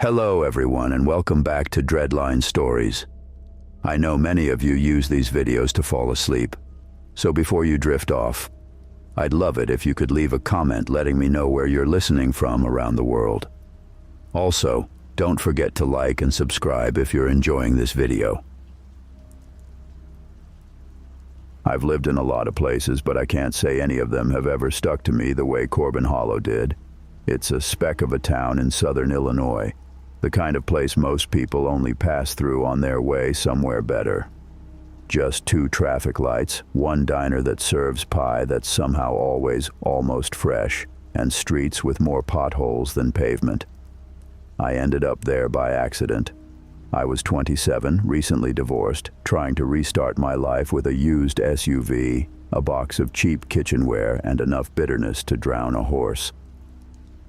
Hello everyone and welcome back to Dreadline Stories. I know many of you use these videos to fall asleep, so before you drift off, I'd love it if you could leave a comment letting me know where you're listening from around the world. Also, don't forget to like and subscribe if you're enjoying this video. I've lived in a lot of places, but I can't say any of them have ever stuck to me the way Corbin Hollow did. It's a speck of a town in southern Illinois. The kind of place most people only pass through on their way somewhere better. Just 2 traffic lights, 1 diner that serves pie that's somehow always almost fresh, and streets with more potholes than pavement. I ended up there by accident. I was 27, recently divorced, trying to restart my life with a used SUV, a box of cheap kitchenware, and enough bitterness to drown a horse.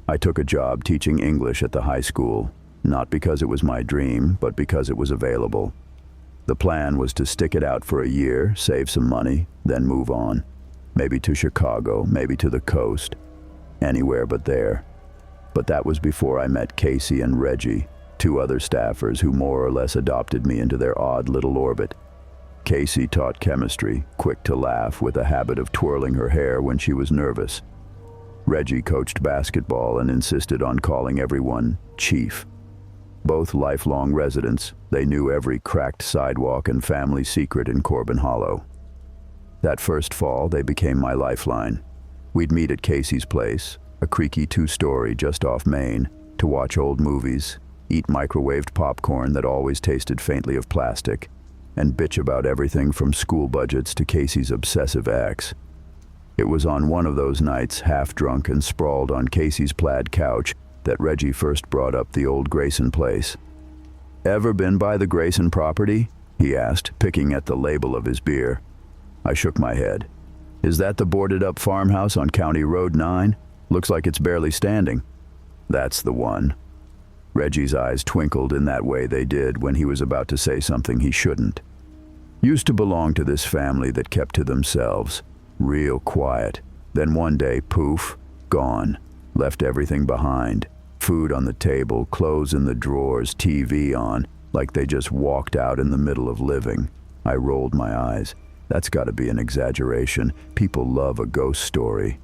I took a job teaching English at the high school. Not because it was my dream, but because it was available. The plan was to stick it out for a year, save some money, then move on. Maybe to Chicago, maybe to the coast. Anywhere but there. But that was before I met Casey and Reggie, 2 other staffers who more or less adopted me into their odd little orbit. Casey taught chemistry, quick to laugh, with a habit of twirling her hair when she was nervous. Reggie coached basketball and insisted on calling everyone Chief. Both lifelong residents, they knew every cracked sidewalk and family secret in Corbin Hollow. That first fall, they became my lifeline. We'd meet at Casey's place, a creaky 2-story just off Main, to watch old movies, eat microwaved popcorn that always tasted faintly of plastic, and bitch about everything from school budgets to Casey's obsessive ex. It was on one of those nights, half drunk and sprawled on Casey's plaid couch, that Reggie first brought up the old Grayson place. "Ever been by the Grayson property?" he asked, picking at the label of his beer. I shook my head. "Is that the boarded-up farmhouse on County Road 9? Looks like it's barely standing." "That's the one." Reggie's eyes twinkled in that way they did when he was about to say something he shouldn't. "Used to belong to this family that kept to themselves. Real quiet. Then one day, poof, gone. Left everything behind. Food on the table, clothes in the drawers, TV on, like they just walked out in the middle of living." I rolled my eyes. "That's got to be an exaggeration. People love a ghost story."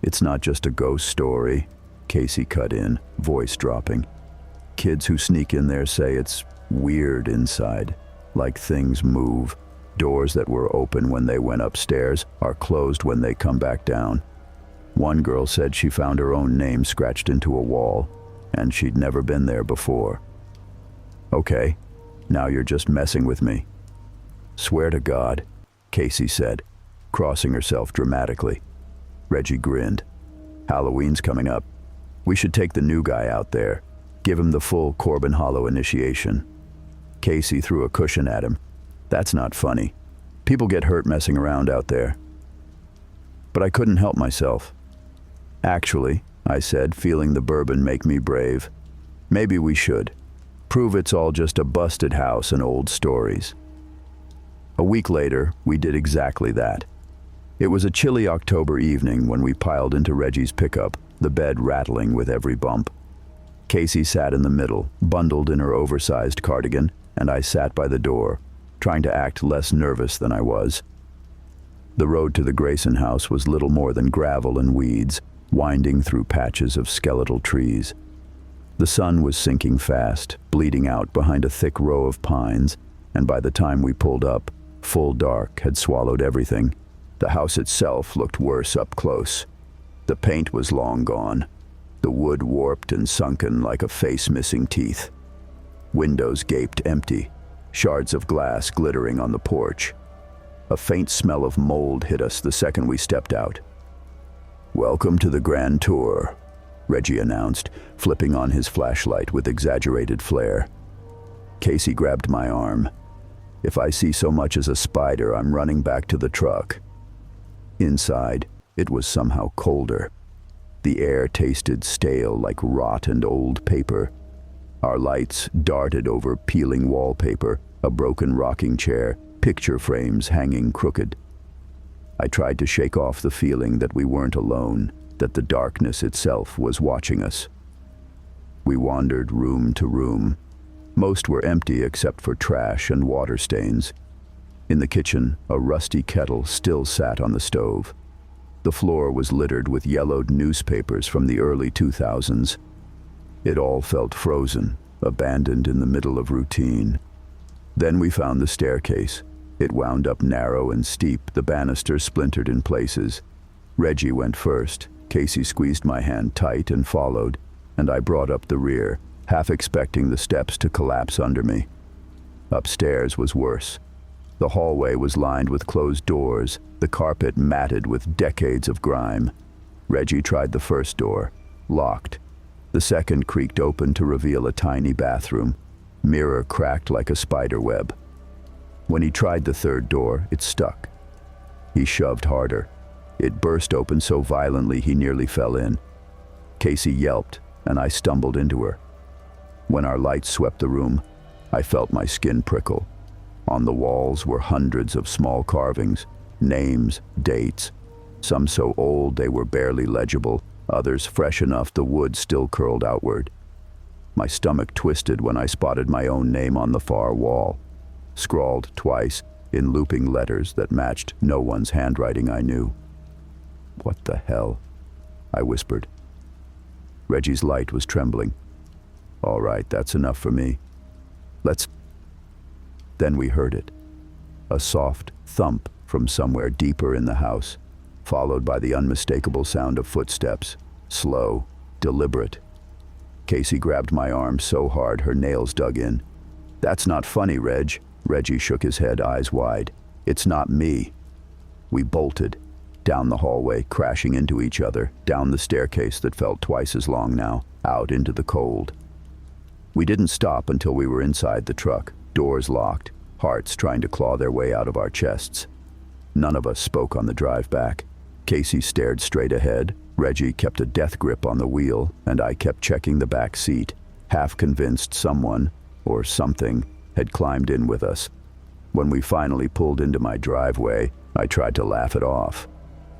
"It's not just a ghost story," Casey cut in, voice dropping. "Kids who sneak in there say it's weird inside, like things move. Doors that were open when they went upstairs are closed when they come back down. One girl said she found her own name scratched into a wall, and she'd never been there before." "Okay, now you're just messing with me." "Swear to God," Casey said, crossing herself dramatically. Reggie grinned. "Halloween's coming up. We should take the new guy out there, give him the full Corbin Hollow initiation." Casey threw a cushion at him. "That's not funny. People get hurt messing around out there." But I couldn't help myself. "Actually," I said, feeling the bourbon make me brave, "maybe we should. Prove it's all just a busted house and old stories." A week later, we did exactly that. It was a chilly October evening when we piled into Reggie's pickup, the bed rattling with every bump. Casey sat in the middle, bundled in her oversized cardigan, and I sat by the door, trying to act less nervous than I was. The road to the Grayson house was little more than gravel and weeds, winding through patches of skeletal trees. The sun was sinking fast, bleeding out behind a thick row of pines, and by the time we pulled up, full dark had swallowed everything. The house itself looked worse up close. The paint was long gone, the wood warped and sunken like a face missing teeth. Windows gaped empty, shards of glass glittering on the porch. A faint smell of mold hit us the second we stepped out. "Welcome to the Grand Tour," Reggie announced, flipping on his flashlight with exaggerated flair. Casey grabbed my arm. "If I see so much as a spider, I'm running back to the truck." Inside, it was somehow colder. The air tasted stale like rot and old paper. Our lights darted over peeling wallpaper, a broken rocking chair, picture frames hanging crooked. I tried to shake off the feeling that we weren't alone, that the darkness itself was watching us. We wandered room to room. Most were empty except for trash and water stains. In the kitchen, a rusty kettle still sat on the stove. The floor was littered with yellowed newspapers from the early 2000s. It all felt frozen, abandoned in the middle of routine. Then we found the staircase. It wound up narrow and steep, the banisters splintered in places. Reggie went first. Casey squeezed my hand tight and followed, and I brought up the rear, half expecting the steps to collapse under me. Upstairs was worse. The hallway was lined with closed doors, the carpet matted with decades of grime. Reggie tried the first door, locked. The second creaked open to reveal a tiny bathroom, mirror cracked like a spider web. When he tried the third door, it stuck. He shoved harder. It burst open so violently he nearly fell in. Casey yelped, and I stumbled into her. When our lights swept the room, I felt my skin prickle. On the walls were hundreds of small carvings, names, dates, some so old they were barely legible, others fresh enough the wood still curled outward. My stomach twisted when I spotted my own name on the far wall, scrawled twice in looping letters that matched no one's handwriting I knew. "What the hell?" I whispered. Reggie's light was trembling. "All right, that's enough for me. Let's..." Then we heard it. A soft thump from somewhere deeper in the house, followed by the unmistakable sound of footsteps, slow, deliberate. Casey grabbed my arm so hard her nails dug in. "That's not funny, Reg." Reggie shook his head, eyes wide. "It's not me." We bolted, down the hallway, crashing into each other, down the staircase that felt twice as long now, out into the cold. We didn't stop until we were inside the truck, doors locked, hearts trying to claw their way out of our chests. None of us spoke on the drive back. Casey stared straight ahead, Reggie kept a death grip on the wheel, and I kept checking the back seat, half convinced someone, or something, had climbed in with us. When we finally pulled into my driveway, I tried to laugh it off.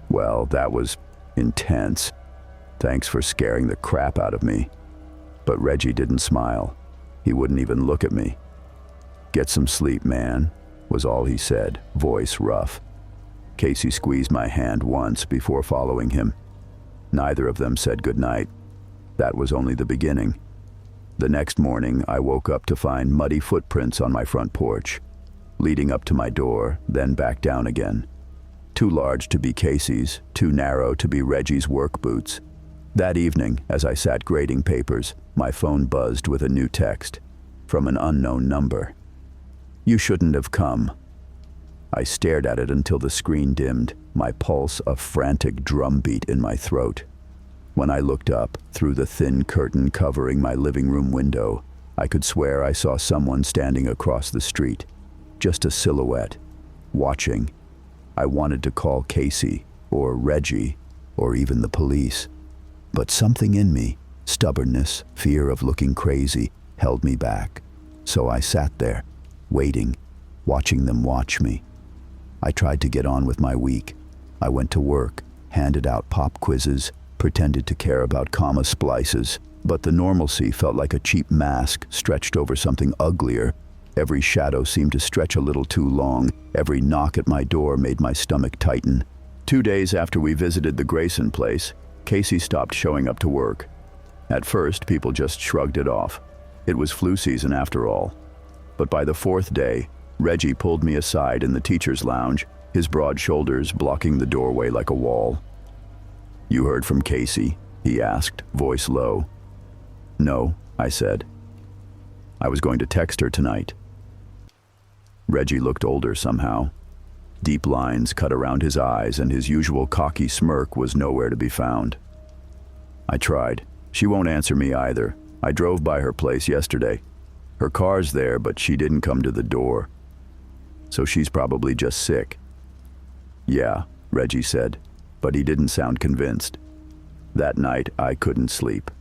Well, that was intense. Thanks for scaring the crap out of me. But Reggie didn't smile. He wouldn't even look at me. "Get some sleep, man," was all he said, voice rough. Casey squeezed my hand once before following him. Neither of them said goodnight. That was only the beginning. The next morning, I woke up to find muddy footprints on my front porch, leading up to my door, then back down again. Too large to be Casey's, too narrow to be Reggie's work boots. That evening, as I sat grading papers, my phone buzzed with a new text from an unknown number. "You shouldn't have come." I stared at it until the screen dimmed, my pulse a frantic drumbeat in my throat. When I looked up, through the thin curtain covering my living room window, I could swear I saw someone standing across the street. Just a silhouette, watching. I wanted to call Casey, or Reggie, or even the police. But something in me, stubbornness, fear of looking crazy, held me back. So I sat there, waiting, watching them watch me. I tried to get on with my week. I went to work, handed out pop quizzes, pretended to care about comma splices, but the normalcy felt like a cheap mask stretched over something uglier. Every shadow seemed to stretch a little too long. Every knock at my door made my stomach tighten. 2 days after we visited the Grayson place, Casey stopped showing up to work. At first, people just shrugged it off. It was flu season after all. But by the 4th day, Reggie pulled me aside in the teacher's lounge, his broad shoulders blocking the doorway like a wall. "You heard from Casey?" he asked, voice low. "No," I said. "I was going to text her tonight." Reggie looked older somehow. Deep lines cut around his eyes, and his usual cocky smirk was nowhere to be found. "I tried. She won't answer me either. I drove by her place yesterday. Her car's there, but she didn't come to the door. So she's probably just sick." "Yeah," Reggie said, but he didn't sound convinced. That night, I couldn't sleep.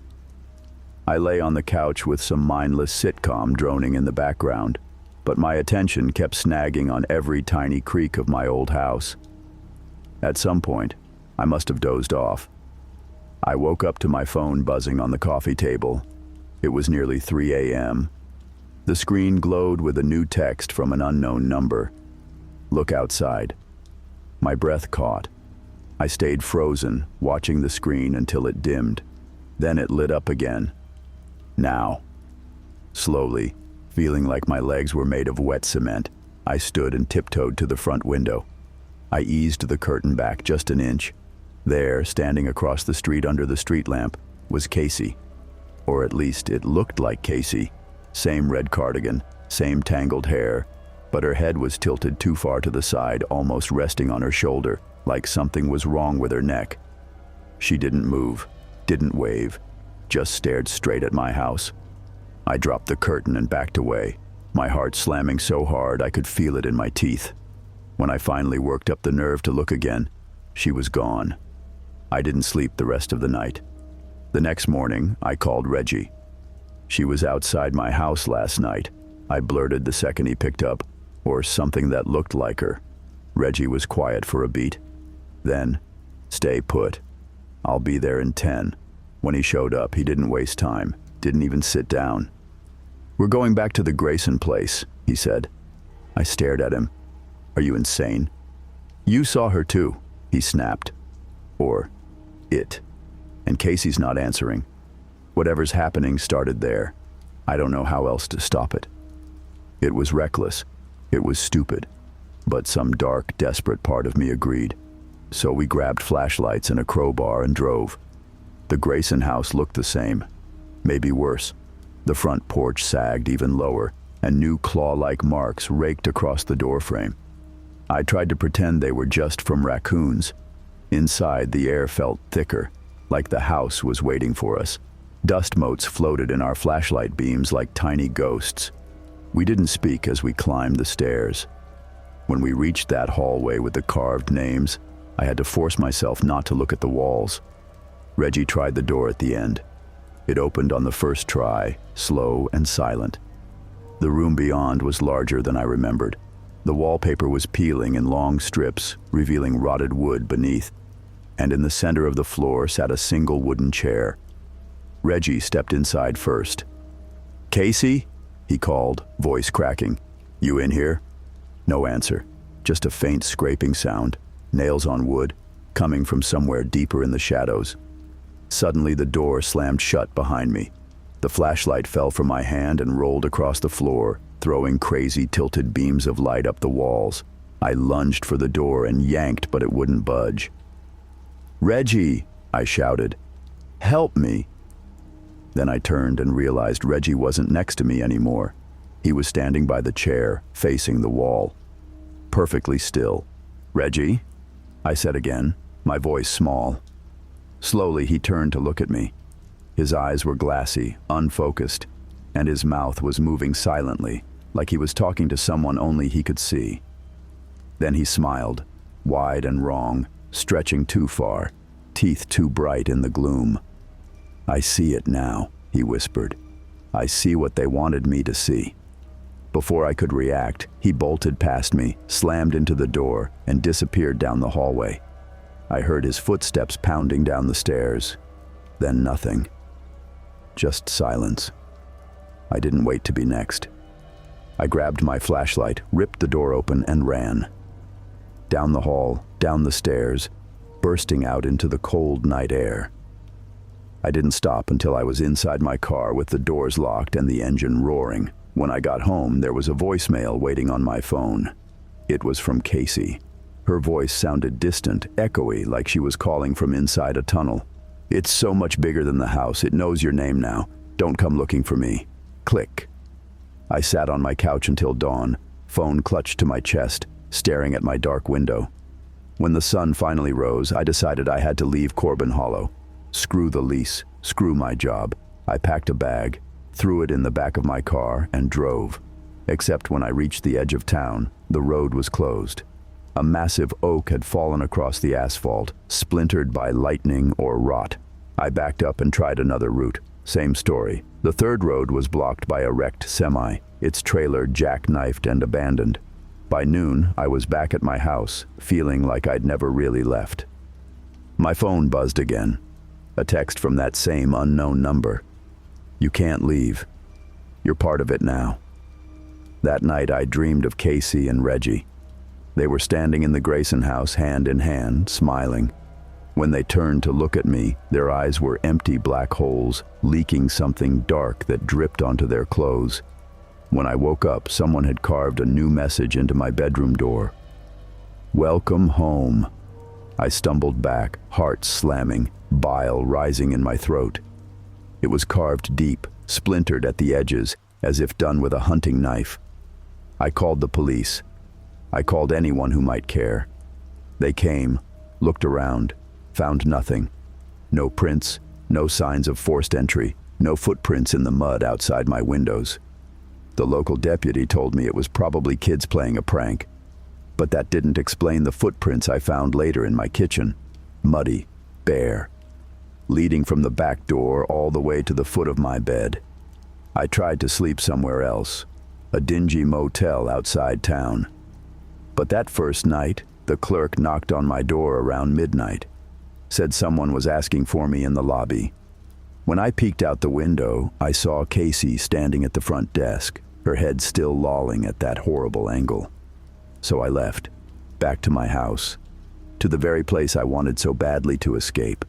I lay on the couch with some mindless sitcom droning in the background, but my attention kept snagging on every tiny creak of my old house. At some point, I must have dozed off. I woke up to my phone buzzing on the coffee table. It was nearly 3 a.m. The screen glowed with a new text from an unknown number. "Look outside." My breath caught. I stayed frozen, watching the screen until it dimmed. Then it lit up again. "Now." Slowly, feeling like my legs were made of wet cement, I stood and tiptoed to the front window. I eased the curtain back just an inch. There, standing across the street under the street lamp, was Casey. Or at least it looked like Casey. Same red cardigan, same tangled hair, but her head was tilted too far to the side, almost resting on her shoulder, like something was wrong with her neck. She didn't move, didn't wave, just stared straight at my house. I dropped the curtain and backed away, my heart slamming so hard I could feel it in my teeth. When I finally worked up the nerve to look again, she was gone. I didn't sleep the rest of the night. The next morning, I called Reggie. "She was outside my house last night," I blurted the second he picked up, "or something that looked like her." Reggie was quiet for a beat. Then, "Stay put. I'll be there in 10. When he showed up, he didn't waste time, didn't even sit down. "We're going back to the Grayson place," he said. I stared at him. "Are you insane?" "You saw her too," he snapped. Or it. And Casey's not answering. Whatever's happening started there. I don't know how else to stop it. It was reckless. It was stupid. But some dark, desperate part of me agreed. So we grabbed flashlights and a crowbar and drove. The Grayson house looked the same. Maybe worse. The front porch sagged even lower, and new claw-like marks raked across the doorframe. I tried to pretend they were just from raccoons. Inside, the air felt thicker, like the house was waiting for us. Dust motes floated in our flashlight beams like tiny ghosts. We didn't speak as we climbed the stairs. When we reached that hallway with the carved names, I had to force myself not to look at the walls. Reggie tried the door at the end. It opened on the first try, slow and silent. The room beyond was larger than I remembered. The wallpaper was peeling in long strips, revealing rotted wood beneath. And in the center of the floor sat a single wooden chair. Reggie stepped inside first. "Casey?" he called, voice cracking. "You in here?" No answer, just a faint scraping sound, nails on wood, coming from somewhere deeper in the shadows. Suddenly the door slammed shut behind me. The flashlight fell from my hand and rolled across the floor, throwing crazy tilted beams of light up the walls. I lunged for the door and yanked, but it wouldn't budge. "Reggie!" I shouted. "Help me!" Then I turned and realized Reggie wasn't next to me anymore. He was standing by the chair, facing the wall. Perfectly still. "Reggie?" I said again, my voice small. Slowly he turned to look at me. His eyes were glassy, unfocused, and his mouth was moving silently, like he was talking to someone only he could see. Then he smiled, wide and wrong, stretching too far, teeth too bright in the gloom. "I see it now," he whispered. "I see what they wanted me to see." Before I could react, he bolted past me, slammed into the door, and disappeared down the hallway. I heard his footsteps pounding down the stairs. Then nothing. Just silence. I didn't wait to be next. I grabbed my flashlight, ripped the door open, and ran. Down the hall, down the stairs, bursting out into the cold night air. I didn't stop until I was inside my car with the doors locked and the engine roaring. When I got home, there was a voicemail waiting on my phone. It was from Casey. Her voice sounded distant, echoey, like she was calling from inside a tunnel. "It's so much bigger than the house. It knows your name now. Don't come looking for me." Click. I sat on my couch until dawn, phone clutched to my chest, staring at my dark window. When the sun finally rose, I decided I had to leave Corbin Hollow. Screw the lease, screw my job. I packed a bag, threw it in the back of my car, and drove. Except when I reached the edge of town, the road was closed. A massive oak had fallen across the asphalt, splintered by lightning or rot. I backed up and tried another route. Same story. The third road was blocked by a wrecked semi, its trailer jackknifed and abandoned. By noon, I was back at my house, feeling like I'd never really left. My phone buzzed again. A text from that same unknown number. You can't leave. You're part of it now. That night I dreamed of Casey and Reggie. They were standing in the Grayson house hand in hand, smiling. When they turned to look at me, their eyes were empty black holes, leaking something dark that dripped onto their clothes. When I woke up, someone had carved a new message into my bedroom door. "Welcome home." I stumbled back, heart slamming, bile rising in my throat. It was carved deep, splintered at the edges, as if done with a hunting knife. I called the police. I called anyone who might care. They came, looked around, found nothing. No prints, no signs of forced entry, no footprints in the mud outside my windows. The local deputy told me it was probably kids playing a prank, but that didn't explain the footprints I found later in my kitchen. Muddy, bare, leading from the back door all the way to the foot of my bed. I tried to sleep somewhere else, a dingy motel outside town. But that first night, the clerk knocked on my door around midnight, said someone was asking for me in the lobby. When I peeked out the window, I saw Casey standing at the front desk, her head still lolling at that horrible angle. So I left, back to my house, to the very place I wanted so badly to escape.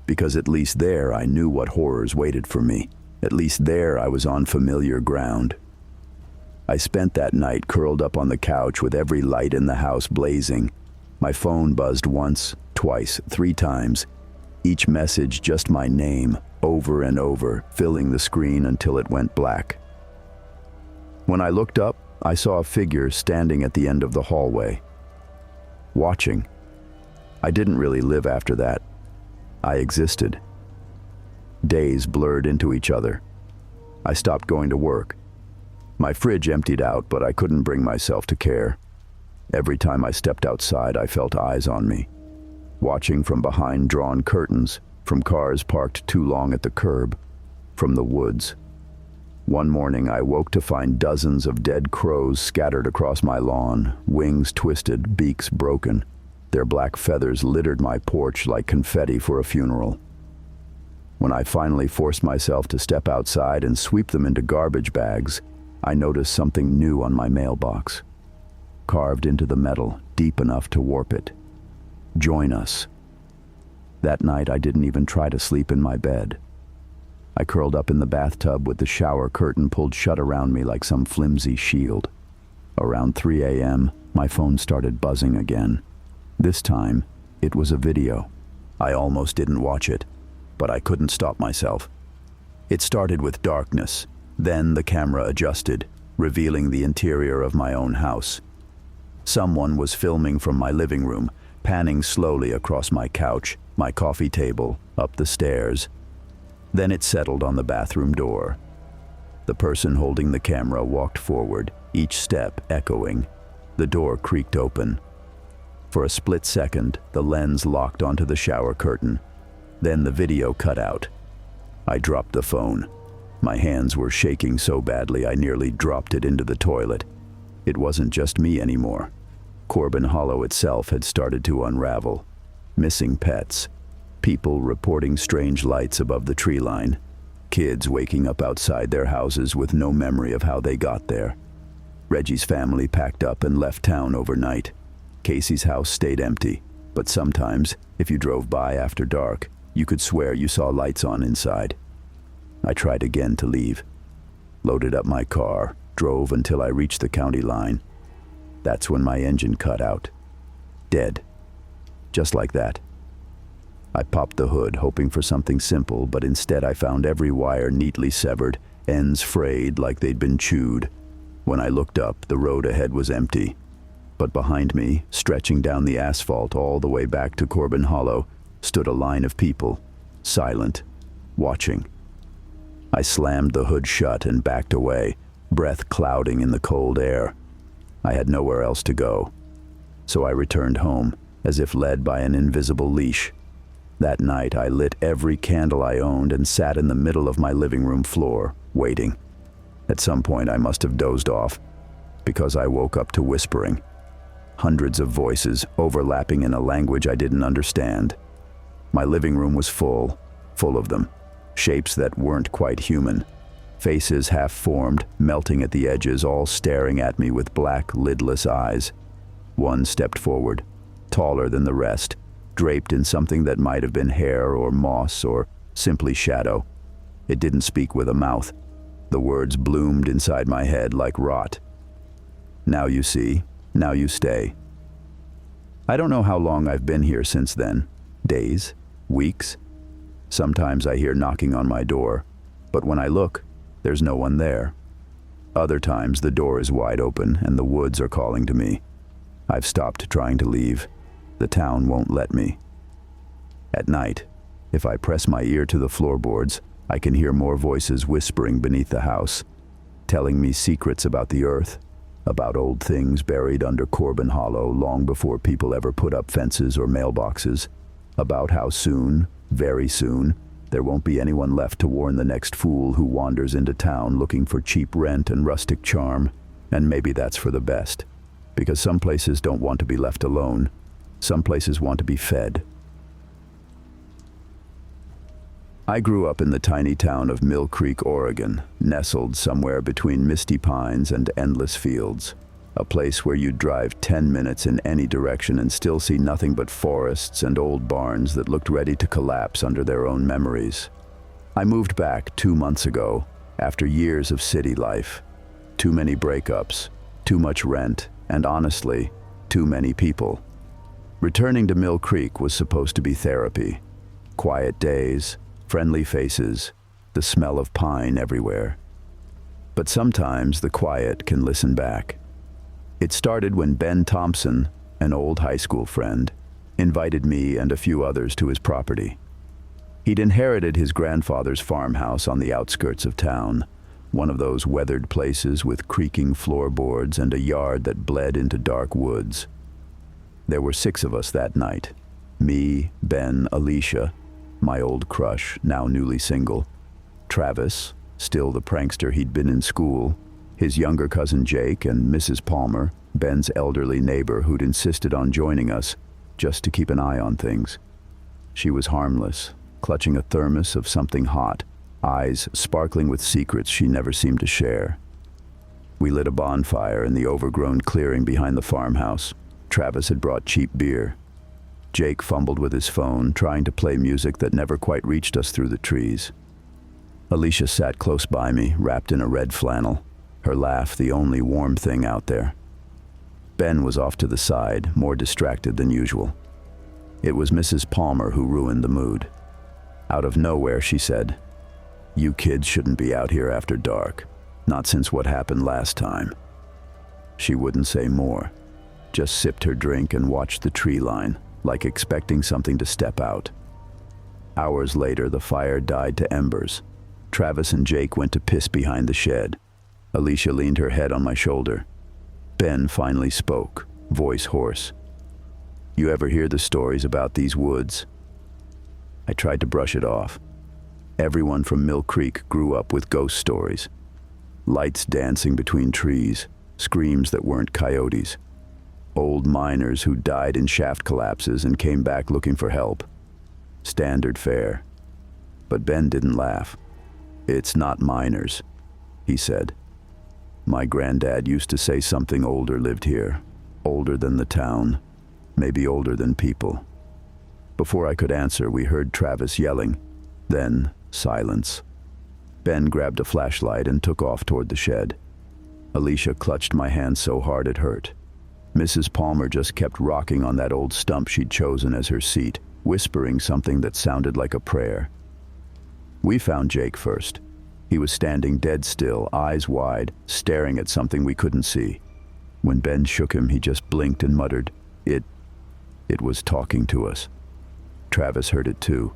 Because at least there I knew what horrors waited for me. At least there I was on familiar ground. I spent that night curled up on the couch with every light in the house blazing. My phone buzzed once, twice, 3 times. Each message just my name, over and over, filling the screen until it went black. When I looked up, I saw a figure standing at the end of the hallway, watching. I didn't really live after that. I existed. Days blurred into each other. I stopped going to work. My fridge emptied out, but I couldn't bring myself to care. Every time I stepped outside, I felt eyes on me, watching from behind drawn curtains, from cars parked too long at the curb, from the woods. One morning, I woke to find dozens of dead crows scattered across my lawn, wings twisted, beaks broken. Their black feathers littered my porch like confetti for a funeral. When I finally forced myself to step outside and sweep them into garbage bags, I noticed something new on my mailbox. Carved into the metal, deep enough to warp it. Join us. That night, I didn't even try to sleep in my bed. I curled up in the bathtub with the shower curtain pulled shut around me like some flimsy shield. Around 3 a.m., my phone started buzzing again. This time, it was a video. I almost didn't watch it, but I couldn't stop myself. It started with darkness. Then the camera adjusted, revealing the interior of my own house. Someone was filming from my living room, panning slowly across my couch, my coffee table, up the stairs. Then it settled on the bathroom door. The person holding the camera walked forward, each step echoing. The door creaked open. For a split second, the lens locked onto the shower curtain. Then the video cut out. I dropped the phone. My hands were shaking so badly I nearly dropped it into the toilet. It wasn't just me anymore. Corbin Hollow itself had started to unravel. Missing pets. People reporting strange lights above the tree line. Kids waking up outside their houses with no memory of how they got there. Reggie's family packed up and left town overnight. Casey's house stayed empty, but sometimes, if you drove by after dark, you could swear you saw lights on inside. I tried again to leave. Loaded up my car, drove until I reached the county line. That's when my engine cut out. Dead. Just like that. I popped the hood, hoping for something simple, but instead I found every wire neatly severed, ends frayed like they'd been chewed. When I looked up, the road ahead was empty. But behind me, stretching down the asphalt all the way back to Corbin Hollow, stood a line of people, silent, watching. I slammed the hood shut and backed away, breath clouding in the cold air. I had nowhere else to go. So I returned home, as if led by an invisible leash. That night, I lit every candle I owned and sat in the middle of my living room floor, waiting. At some point, I must have dozed off, because I woke up to whispering. Hundreds of voices, overlapping in a language I didn't understand. My living room was full of them. shapes that weren't quite human. Faces half-formed, melting at the edges, all staring at me with black, lidless eyes. One stepped forward, taller than the rest, draped in something that might have been hair or moss or simply shadow. It didn't speak with a mouth. The words bloomed inside my head like rot. Now you see, now you stay. I don't know how long I've been here since then. Days? Weeks? Sometimes I hear knocking on my door, but when I look, there's no one there. Other times the door is wide open and the woods are calling to me. I've stopped trying to leave. The town won't let me. At night, if I press my ear to the floorboards, I can hear more voices whispering beneath the house, telling me secrets about the earth, about old things buried under Corbin Hollow long before people ever put up fences or mailboxes, about how soon, very soon, there won't be anyone left to warn the next fool who wanders into town looking for cheap rent and rustic charm. And maybe that's for the best, because some places don't want to be left alone. Some places want to be fed. I grew up in the tiny town of Mill Creek, Oregon, nestled somewhere between misty pines and endless fields. A place where you'd drive 10 minutes in any direction and still see nothing but forests and old barns that looked ready to collapse under their own memories. I moved back 2 months ago, after years of city life. Too many breakups, too much rent, and honestly, too many people. Returning to Mill Creek was supposed to be therapy. Quiet days, friendly faces, the smell of pine everywhere. But sometimes the quiet can listen back. It started when Ben Thompson, an old high school friend, invited me and a few others to his property. He'd inherited his grandfather's farmhouse on the outskirts of town, one of those weathered places with creaking floorboards and a yard that bled into dark woods. There were 6 of us that night. Me, Ben, Alicia, my old crush, now newly single, Travis, still the prankster he'd been in school, his younger cousin Jake, and Mrs. Palmer, Ben's elderly neighbor who'd insisted on joining us just to keep an eye on things. She was harmless, clutching a thermos of something hot, eyes sparkling with secrets she never seemed to share. We lit a bonfire in the overgrown clearing behind the farmhouse. Travis had brought cheap beer. Jake fumbled with his phone, trying to play music that never quite reached us through the trees. Alicia sat close by me, wrapped in a red flannel, her laugh the only warm thing out there. Ben was off to the side, more distracted than usual. It was Mrs. Palmer who ruined the mood. Out of nowhere, she said, "You kids shouldn't be out here after dark. Not since what happened last time." She wouldn't say more, just sipped her drink and watched the tree line, like expecting something to step out. Hours later, the fire died to embers. Travis and Jake went to piss behind the shed. Alicia leaned her head on my shoulder. Ben finally spoke, voice hoarse. "You ever hear the stories about these woods?" I tried to brush it off. Everyone from Mill Creek grew up with ghost stories. Lights dancing between trees, screams that weren't coyotes. Old miners who died in shaft collapses and came back looking for help. Standard fare. But Ben didn't laugh. "It's not miners," he said. "My granddad used to say something older lived here. Older than the town. Maybe older than people." Before I could answer, we heard Travis yelling. Then, silence. Ben grabbed a flashlight and took off toward the shed. Alicia clutched my hand so hard it hurt. Mrs. Palmer just kept rocking on that old stump she'd chosen as her seat, whispering something that sounded like a prayer. We found Jake first. He was standing dead still, eyes wide, staring at something we couldn't see. When Ben shook him, he just blinked and muttered, It was talking to us." Travis heard it too.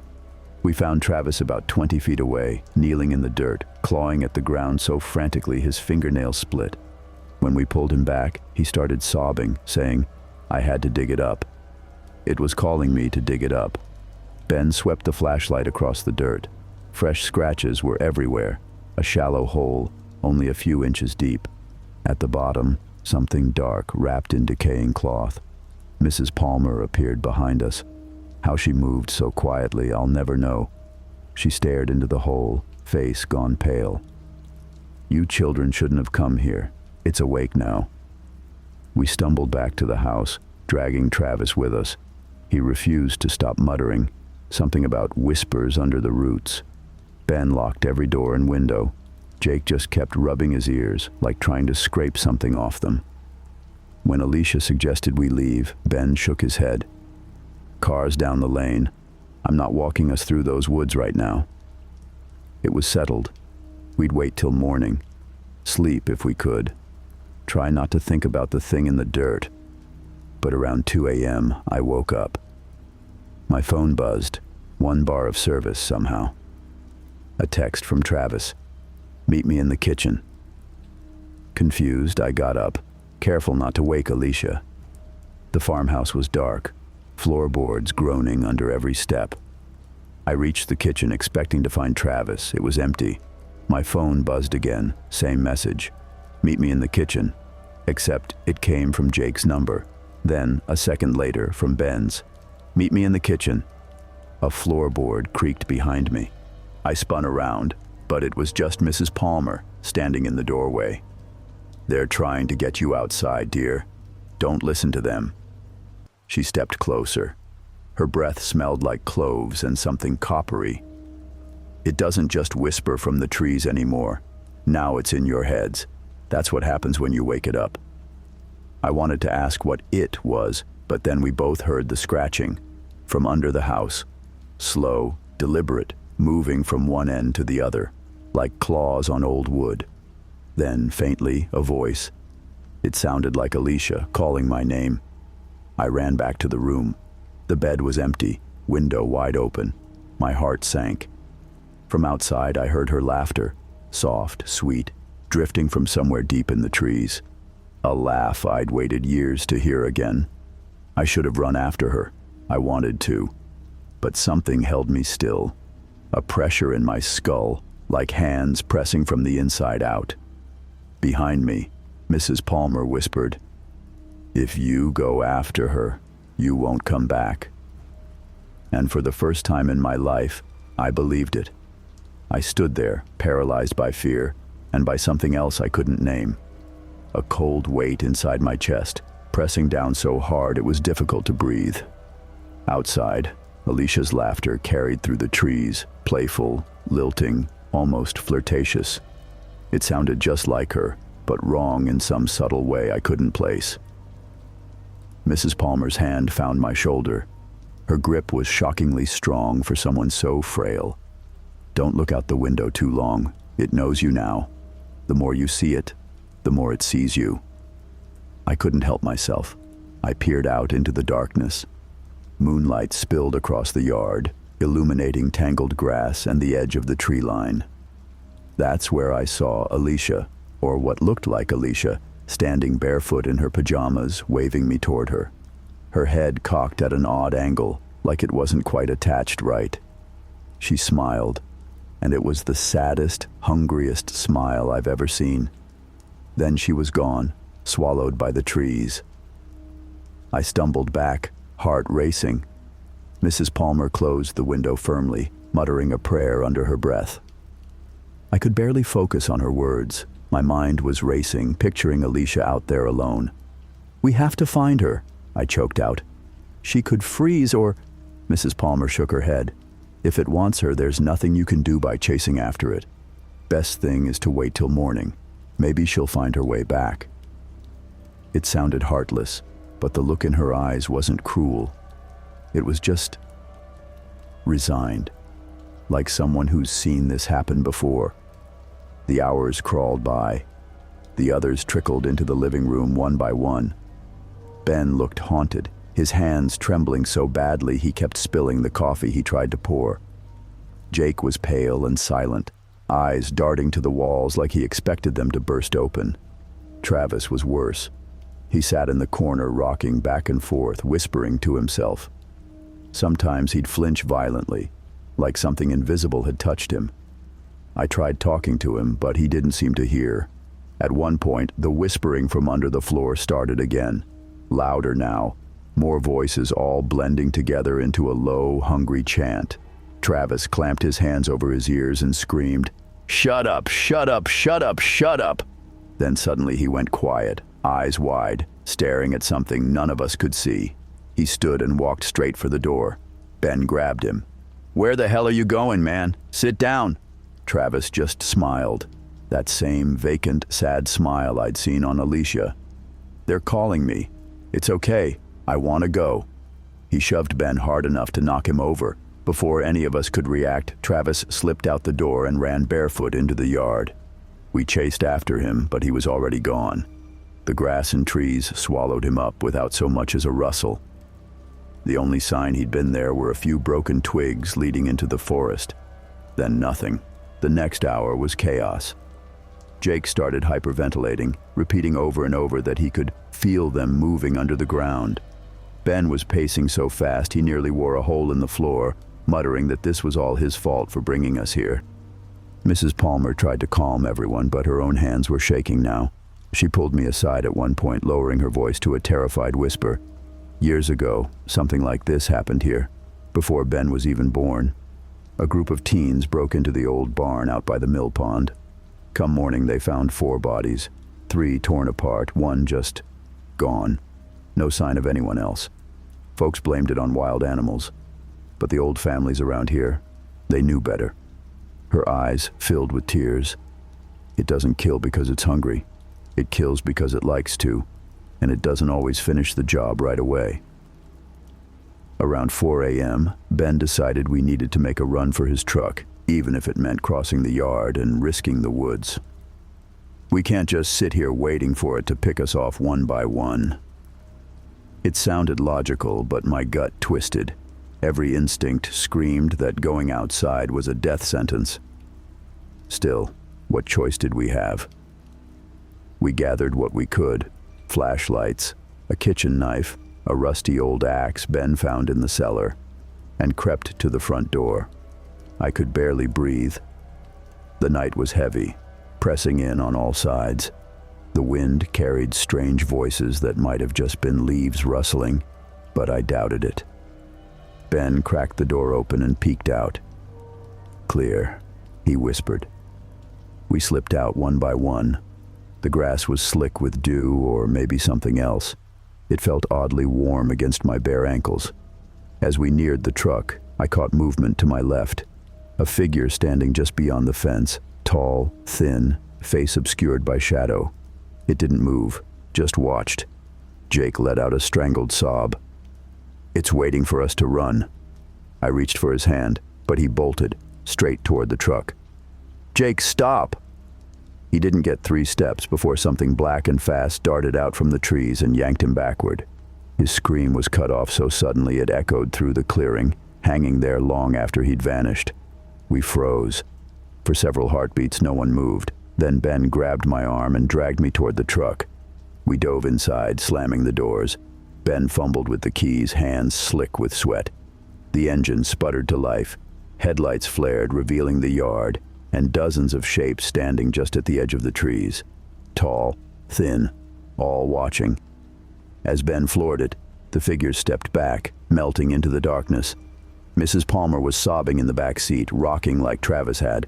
We found Travis about 20 feet away, kneeling in the dirt, clawing at the ground so frantically his fingernails split. When we pulled him back, he started sobbing, saying, "I had to dig it up." It was calling me to dig it up. Ben swept the flashlight across the dirt. Fresh scratches were everywhere, a shallow hole, only a few inches deep. At the bottom, something dark wrapped in decaying cloth. Mrs. Palmer appeared behind us. How she moved so quietly, I'll never know. She stared into the hole, face gone pale. "You children shouldn't have come here. It's awake now." We stumbled back to the house, dragging Travis with us. He refused to stop muttering, something about whispers under the roots. Ben locked every door and window. Jake just kept rubbing his ears, like trying to scrape something off them. When Alicia suggested we leave, Ben shook his head. "Cars down the lane. I'm not walking us through those woods right now." It was settled. We'd wait till morning. Sleep if we could. Try not to think about the thing in the dirt. But around 2 a.m., I woke up. My phone buzzed, 1 bar of service somehow. A text from Travis. "Meet me in the kitchen." Confused, I got up, careful not to wake Alicia. The farmhouse was dark, floorboards groaning under every step. I reached the kitchen expecting to find Travis. It was empty. My phone buzzed again, same message. "Meet me in the kitchen." Except it came from Jake's number. Then, a second later, from Ben's. "Meet me in the kitchen." A floorboard creaked behind me. I spun around, but it was just Mrs. Palmer, standing in the doorway. "They're trying to get you outside, dear. Don't listen to them." She stepped closer. Her breath smelled like cloves and something coppery. "It doesn't just whisper from the trees anymore. Now it's in your heads. That's what happens when you wake it up." I wanted to ask what it was, but then we both heard the scratching from under the house. Slow, deliberate, moving from one end to the other, like claws on old wood. Then, faintly, a voice. It sounded like Alicia calling my name. I ran back to the room. The bed was empty, window wide open. My heart sank. From outside, I heard her laughter, soft, sweet, drifting from somewhere deep in the trees. A laugh I'd waited years to hear again. I should have run after her. I wanted to. But something held me still. A pressure in my skull, like hands pressing from the inside out. Behind me, Mrs. Palmer whispered, "If you go after her, you won't come back." And for the first time in my life, I believed it. I stood there, paralyzed by fear, and by something else I couldn't name. A cold weight inside my chest, pressing down so hard it was difficult to breathe. Outside, Alicia's laughter carried through the trees, playful, lilting, almost flirtatious. It sounded just like her, but wrong in some subtle way I couldn't place. Mrs. Palmer's hand found my shoulder. Her grip was shockingly strong for someone so frail. "Don't look out the window too long. It knows you now. The more you see it, the more it sees you." I couldn't help myself. I peered out into the darkness. Moonlight spilled across the yard, illuminating tangled grass and the edge of the tree line. That's where I saw Alicia, or what looked like Alicia, standing barefoot in her pajamas, waving me toward her. Her head cocked at an odd angle, like it wasn't quite attached right. She smiled, and it was the saddest, hungriest smile I've ever seen. Then she was gone, swallowed by the trees. I stumbled back, heart racing. Mrs. Palmer closed the window firmly, muttering a prayer under her breath. I could barely focus on her words. My mind was racing, picturing Alicia out there alone. "We have to find her," I choked out. "She could freeze or—" Mrs. Palmer shook her head. "If it wants her, there's nothing you can do by chasing after it. Best thing is to wait till morning. Maybe she'll find her way back." It sounded heartless, but the look in her eyes wasn't cruel. It was just resigned, like someone who's seen this happen before. The hours crawled by. The others trickled into the living room one by one. Ben looked haunted, his hands trembling so badly he kept spilling the coffee he tried to pour. Jake was pale and silent, eyes darting to the walls like he expected them to burst open. Travis was worse. He sat in the corner rocking back and forth, whispering to himself. Sometimes he'd flinch violently, like something invisible had touched him. I tried talking to him, but he didn't seem to hear. At one point, the whispering from under the floor started again, louder now, more voices all blending together into a low, hungry chant. Travis clamped his hands over his ears and screamed, "Shut up, shut up, shut up, shut up!" Then suddenly he went quiet, eyes wide, staring at something none of us could see. He stood and walked straight for the door. Ben grabbed him. "Where the hell are you going, man? Sit down." Travis just smiled. That same vacant, sad smile I'd seen on Alicia. "They're calling me. It's okay. I want to go." He shoved Ben hard enough to knock him over. Before any of us could react, Travis slipped out the door and ran barefoot into the yard. We chased after him, but he was already gone. The grass and trees swallowed him up without so much as a rustle. The only sign he'd been there were a few broken twigs leading into the forest. Then nothing. The next hour was chaos. Jake started hyperventilating, repeating over and over that he could feel them moving under the ground. Ben was pacing so fast he nearly wore a hole in the floor, muttering that this was all his fault for bringing us here. Mrs. Palmer tried to calm everyone, but her own hands were shaking now. She pulled me aside at one point, lowering her voice to a terrified whisper. Years ago, something like this happened here, before Ben was even born. A group of teens broke into the old barn out by the mill pond. Come morning, they found 4 bodies, 3 torn apart, 1 just gone. No sign of anyone else. Folks blamed it on wild animals. But the old families around here, they knew better. Her eyes filled with tears. It doesn't kill because it's hungry. It kills because it likes to, and it doesn't always finish the job right away. Around 4 a.m., Ben decided we needed to make a run for his truck, even if it meant crossing the yard and risking the woods. We can't just sit here waiting for it to pick us off one by one. It sounded logical, but my gut twisted. Every instinct screamed that going outside was a death sentence. Still, what choice did we have? We gathered what we could: flashlights, a kitchen knife, a rusty old axe Ben found in the cellar, and crept to the front door. I could barely breathe. The night was heavy, pressing in on all sides. The wind carried strange voices that might have just been leaves rustling, but I doubted it. Ben cracked the door open and peeked out. "Clear," he whispered. We slipped out one by one. The grass was slick with dew, or maybe something else. It felt oddly warm against my bare ankles. As we neared the truck, I caught movement to my left. A figure standing just beyond the fence, tall, thin, face obscured by shadow. It didn't move, just watched. Jake let out a strangled sob. "It's waiting for us to run." I reached for his hand, but he bolted, straight toward the truck. "Jake, stop!" He didn't get 3 steps before something black and fast darted out from the trees and yanked him backward. His scream was cut off so suddenly it echoed through the clearing, hanging there long after he'd vanished. We froze. For several heartbeats, no one moved. Then Ben grabbed my arm and dragged me toward the truck. We dove inside, slamming the doors. Ben fumbled with the keys, hands slick with sweat. The engine sputtered to life. Headlights flared, revealing the yard, and dozens of shapes standing just at the edge of the trees. Tall, thin, all watching. As Ben floored it, the figures stepped back, melting into the darkness. Mrs. Palmer was sobbing in the back seat, rocking like Travis had.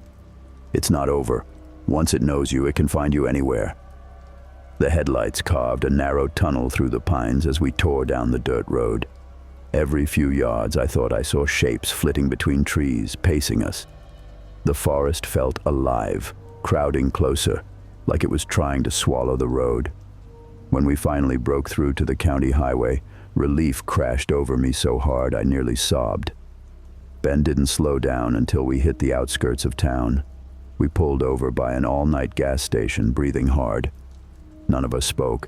"It's not over. Once it knows you, it can find you anywhere." The headlights carved a narrow tunnel through the pines as we tore down the dirt road. Every few yards, I thought I saw shapes flitting between trees, pacing us. The forest felt alive, crowding closer, like it was trying to swallow the road. When we finally broke through to the county highway, relief crashed over me so hard I nearly sobbed. Ben didn't slow down until we hit the outskirts of town. We pulled over by an all-night gas station, breathing hard. None of us spoke.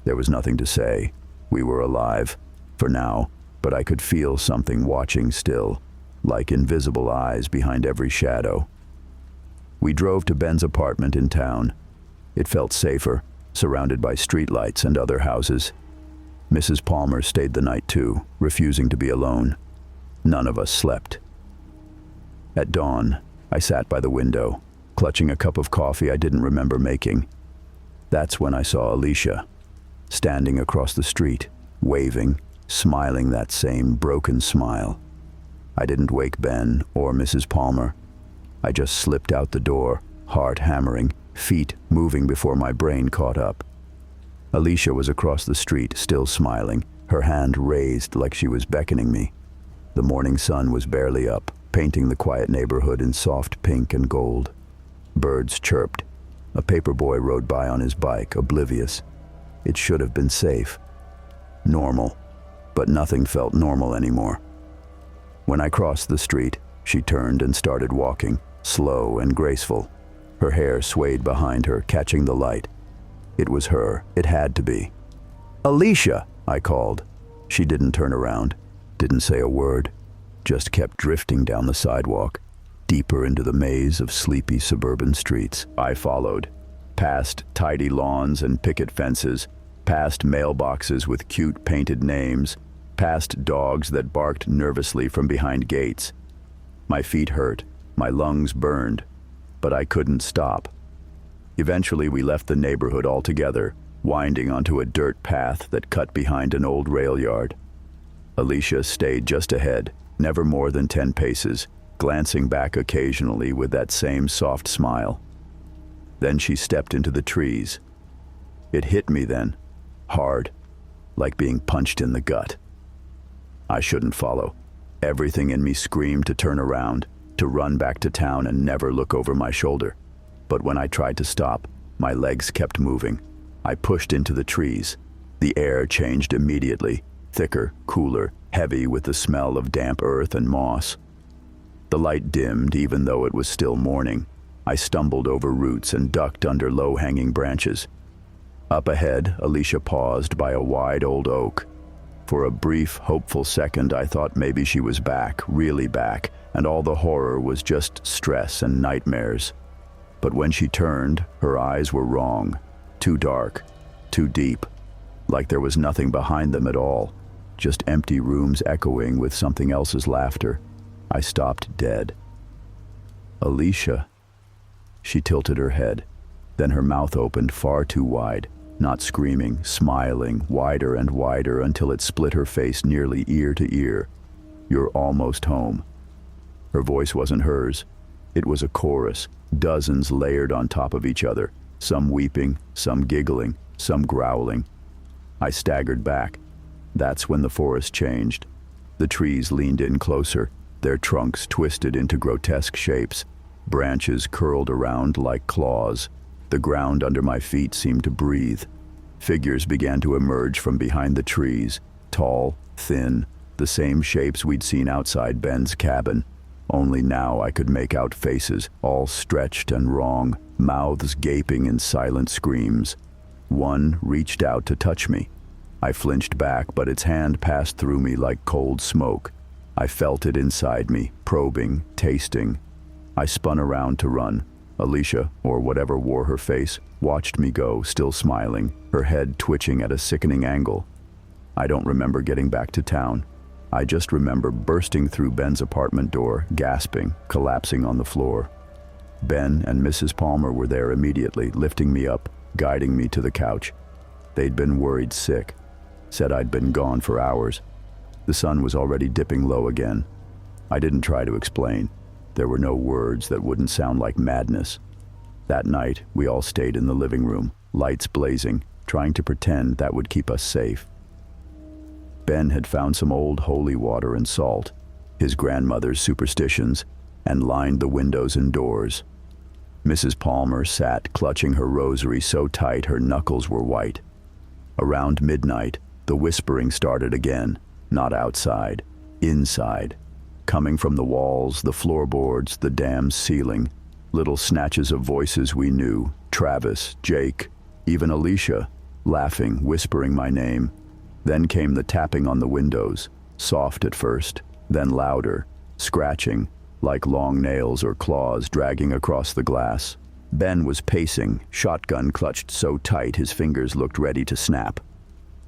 There was nothing to say. We were alive, for now, but I could feel something watching still, like invisible eyes behind every shadow. We drove to Ben's apartment in town. It felt safer, surrounded by streetlights and other houses. Mrs. Palmer stayed the night too, refusing to be alone. None of us slept. At dawn, I sat by the window, clutching a cup of coffee I didn't remember making. That's when I saw Alicia, standing across the street, waving, smiling that same broken smile. I didn't wake Ben or Mrs. Palmer. I just slipped out the door, heart hammering, feet moving before my brain caught up. Alicia was across the street, still smiling, her hand raised like she was beckoning me. The morning sun was barely up, painting the quiet neighborhood in soft pink and gold. Birds chirped. A paperboy rode by on his bike, oblivious. It should have been safe. Normal. But nothing felt normal anymore. When I crossed the street, she turned and started walking, slow and graceful. Her hair swayed behind her, catching the light. It was her. It had to be. "Alicia!" I called. She didn't turn around, didn't say a word, just kept drifting down the sidewalk, deeper into the maze of sleepy suburban streets. I followed, past tidy lawns and picket fences, past mailboxes with cute painted names, past dogs that barked nervously from behind gates. My feet hurt, my lungs burned, but I couldn't stop. Eventually we left the neighborhood altogether, winding onto a dirt path that cut behind an old rail yard. Alicia stayed just ahead, never more than 10 paces, glancing back occasionally with that same soft smile. Then she stepped into the trees. It hit me then, hard, like being punched in the gut. I shouldn't follow. Everything in me screamed to turn around, to run back to town and never look over my shoulder. But when I tried to stop, my legs kept moving. I pushed into the trees. The air changed immediately, thicker, cooler, heavy with the smell of damp earth and moss. The light dimmed even though it was still morning. I stumbled over roots and ducked under low-hanging branches. Up ahead, Alicia paused by a wide old oak. For a brief, hopeful second, I thought maybe she was back, really back, and all the horror was just stress and nightmares. But when she turned, her eyes were wrong. Too dark, too deep, like there was nothing behind them at all, just empty rooms echoing with something else's laughter. I stopped dead. "Alicia." She tilted her head. Then her mouth opened far too wide, not screaming, smiling, wider and wider until it split her face nearly ear to ear. "You're almost home." Her voice wasn't hers. It was a chorus, dozens layered on top of each other, some weeping, some giggling, some growling. I staggered back. That's when the forest changed. The trees leaned in closer, their trunks twisted into grotesque shapes, branches curled around like claws. The ground under my feet seemed to breathe. Figures began to emerge from behind the trees, tall, thin, the same shapes we'd seen outside Ben's cabin. Only now I could make out faces, all stretched and wrong, mouths gaping in silent screams. One reached out to touch me. I flinched back, but its hand passed through me like cold smoke. I felt it inside me, probing, tasting. I spun around to run. Alicia, or whatever wore her face, watched me go, still smiling, her head twitching at a sickening angle. I don't remember getting back to town. I just remember bursting through Ben's apartment door, gasping, collapsing on the floor. Ben and Mrs. Palmer were there immediately, lifting me up, guiding me to the couch. They'd been worried sick, said I'd been gone for hours. The sun was already dipping low again. I didn't try to explain. There were no words that wouldn't sound like madness. That night, we all stayed in the living room, lights blazing, trying to pretend that would keep us safe. Ben had found some old holy water and salt, his grandmother's superstitions, and lined the windows and doors. Mrs. Palmer sat clutching her rosary so tight her knuckles were white. Around midnight, the whispering started again, not outside, inside, coming from the walls, the floorboards, the dam's ceiling, little snatches of voices we knew, Travis, Jake, even Alicia, laughing, whispering my name. Then came the tapping on the windows, soft at first, then louder, scratching, like long nails or claws dragging across the glass. Ben was pacing, shotgun clutched so tight his fingers looked ready to snap.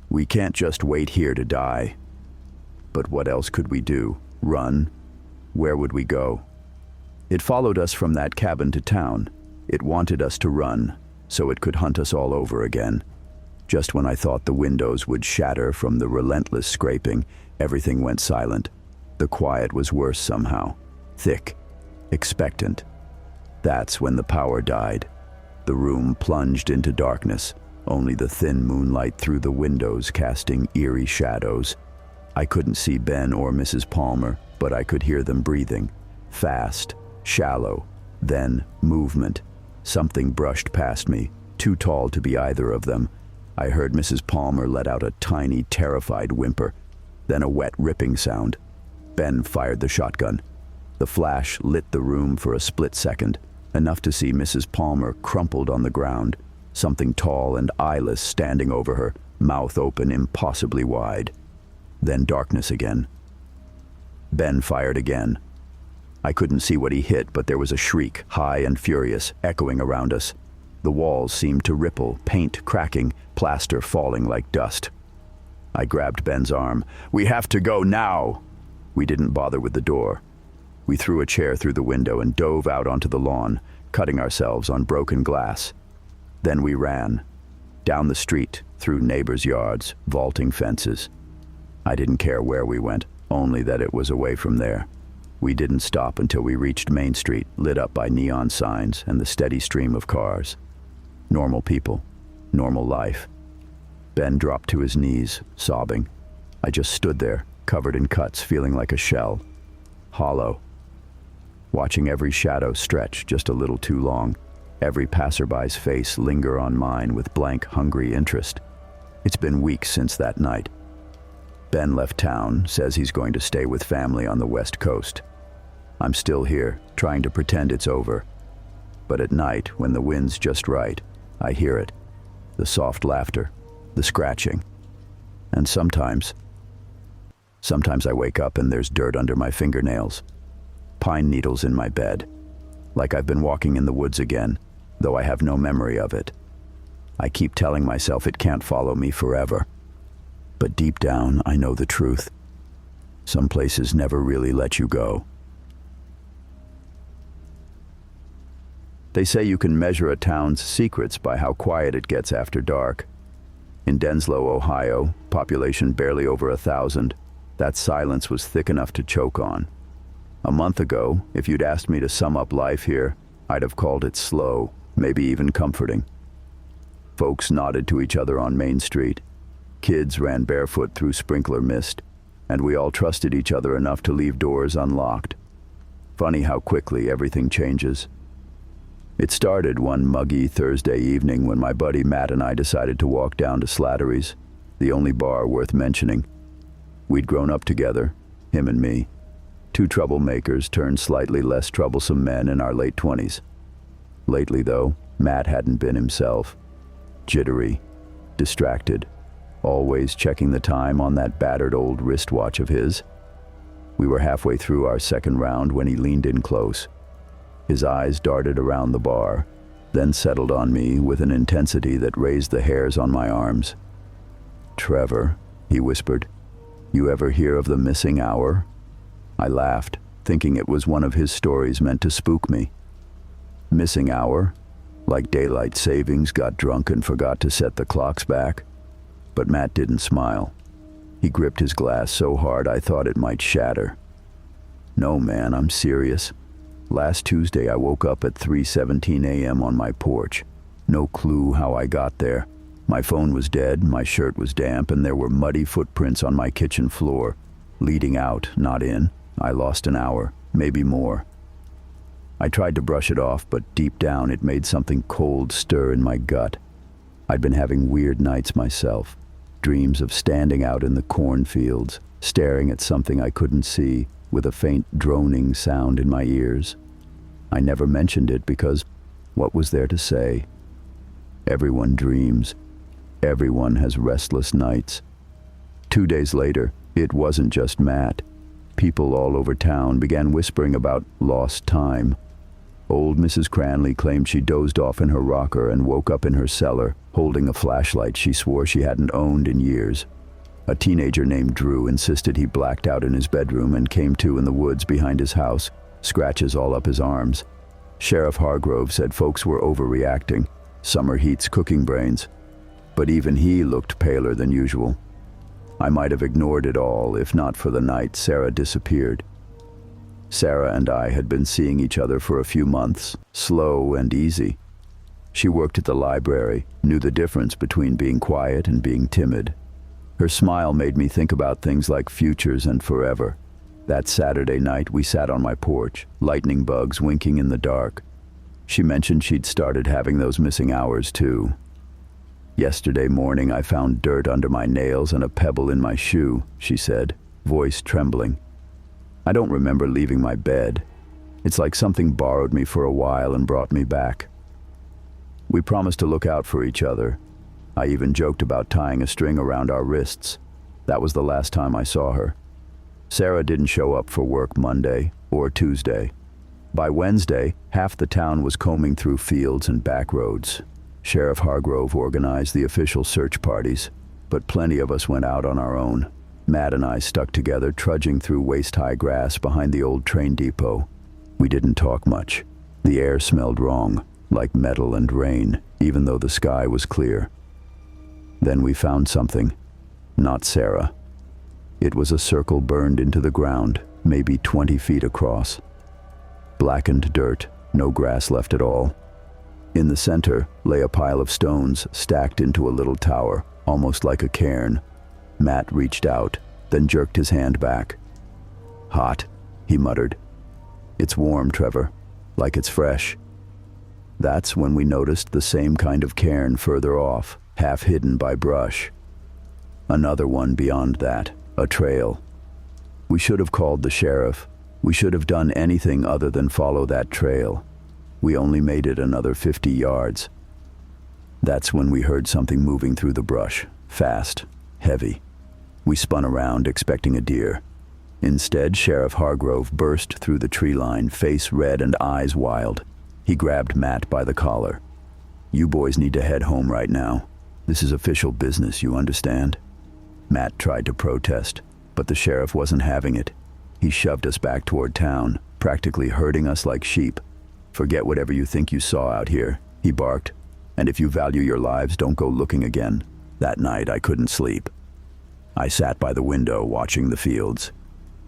"We can't just wait here to die." But what else could we do? Run? Where would we go? It followed us from that cabin to town. It wanted us to run, so it could hunt us all over again. Just when I thought the windows would shatter from the relentless scraping, everything went silent. The quiet was worse somehow. Thick, expectant. That's when the power died. The room plunged into darkness, only the thin moonlight through the windows casting eerie shadows. I couldn't see Ben or Mrs. Palmer, but I could hear them breathing. Fast, shallow, then movement. Something brushed past me, too tall to be either of them. I heard Mrs. Palmer let out a tiny, terrified whimper, then a wet, ripping sound. Ben fired the shotgun. The flash lit the room for a split second, enough to see Mrs. Palmer crumpled on the ground, something tall and eyeless standing over her, mouth open impossibly wide. Then darkness again. Ben fired again. I couldn't see what he hit, but there was a shriek, high and furious, echoing around us. The walls seemed to ripple, paint cracking, plaster falling like dust. I grabbed Ben's arm. "We have to go now!" We didn't bother with the door. We threw a chair through the window and dove out onto the lawn, cutting ourselves on broken glass. Then we ran. Down the street, through neighbors' yards, vaulting fences. I didn't care where we went, only that it was away from there. We didn't stop until we reached Main Street, lit up by neon signs and the steady stream of cars. Normal people, normal life. Ben dropped to his knees, sobbing. I just stood there, covered in cuts, feeling like a shell. Hollow. Watching every shadow stretch just a little too long, every passerby's face linger on mine with blank, hungry interest. It's been weeks since that night. Ben left town, says he's going to stay with family on the West Coast. I'm still here, trying to pretend it's over. But at night, when the wind's just right, I hear it. The soft laughter, the scratching. And sometimes I wake up and there's dirt under my fingernails. Pine needles in my bed. Like I've been walking in the woods again, though I have no memory of it. I keep telling myself it can't follow me forever. But deep down, I know the truth. Some places never really let you go. They say you can measure a town's secrets by how quiet it gets after dark. In Denslow, Ohio, population barely over 1,000, that silence was thick enough to choke on. A month ago, if you'd asked me to sum up life here, I'd have called it slow, maybe even comforting. Folks nodded to each other on Main Street. Kids ran barefoot through sprinkler mist, and we all trusted each other enough to leave doors unlocked. Funny how quickly everything changes. It started one muggy Thursday evening when my buddy Matt and I decided to walk down to Slattery's, the only bar worth mentioning. We'd grown up together, him and me. Two troublemakers turned slightly less troublesome men in our late 20s. Lately, though, Matt hadn't been himself. Jittery, distracted, always checking the time on that battered old wristwatch of his. We were halfway through our second round when he leaned in close. His eyes darted around the bar, then settled on me with an intensity that raised the hairs on my arms. "Trevor," he whispered, "you ever hear of the missing hour?" I laughed, thinking it was one of his stories meant to spook me. Missing hour? Like daylight savings, got drunk and forgot to set the clocks back? But Matt didn't smile. He gripped his glass so hard I thought it might shatter. "No, man, I'm serious. Last Tuesday I woke up at 3:17 a.m. on my porch. No clue how I got there. My phone was dead, my shirt was damp, and there were muddy footprints on my kitchen floor, leading out, not in. I lost an hour, maybe more. I tried to brush it off, but deep down it made something cold stir in my gut. I'd been having weird nights myself, dreams of standing out in the cornfields, staring at something I couldn't see, with a faint droning sound in my ears. I never mentioned it because what was there to say? Everyone dreams. Everyone has restless nights. 2 days later, it wasn't just Matt. People all over town began whispering about lost time. Old Mrs. Cranley claimed she dozed off in her rocker and woke up in her cellar, holding a flashlight she swore she hadn't owned in years. A teenager named Drew insisted he blacked out in his bedroom and came to in the woods behind his house, scratches all up his arms. Sheriff Hargrove said folks were overreacting. Summer heat's cooking brains. But even he looked paler than usual. I might have ignored it all if not for the night Sarah disappeared. Sarah and I had been seeing each other for a few months, slow and easy. She worked at the library, knew the difference between being quiet and being timid. Her smile made me think about things like futures and forever. That Saturday night we sat on my porch, lightning bugs winking in the dark. She mentioned she'd started having those missing hours too. Yesterday morning I found dirt under my nails and a pebble in my shoe, she said, voice trembling. I don't remember leaving my bed. It's like something borrowed me for a while and brought me back. We promised to look out for each other. I even joked about tying a string around our wrists. That was the last time I saw her. Sarah didn't show up for work Monday or Tuesday. By Wednesday, half the town was combing through fields and back roads. Sheriff Hargrove organized the official search parties, but plenty of us went out on our own. Matt and I stuck together, trudging through waist-high grass behind the old train depot. We didn't talk much. The air smelled wrong, like metal and rain, even though the sky was clear. Then we found something. Not Sarah. It was a circle burned into the ground, maybe 20 feet across. Blackened dirt, no grass left at all. In the center lay a pile of stones stacked into a little tower, almost like a cairn. Matt reached out, then jerked his hand back. Hot, he muttered. It's warm, Trevor, like it's fresh. That's when we noticed the same kind of cairn further off, half hidden by brush. Another one beyond that, a trail. We should have called the sheriff. We should have done anything other than follow that trail. We only made it another 50 yards. That's when we heard something moving through the brush, fast, heavy. We spun around, expecting a deer. Instead, Sheriff Hargrove burst through the tree line, face red and eyes wild. He grabbed Matt by the collar. You boys need to head home right now. This is official business, you understand? Matt tried to protest, but the sheriff wasn't having it. He shoved us back toward town, practically herding us like sheep. Forget whatever you think you saw out here, he barked. And if you value your lives, don't go looking again. That night I couldn't sleep. I sat by the window watching the fields.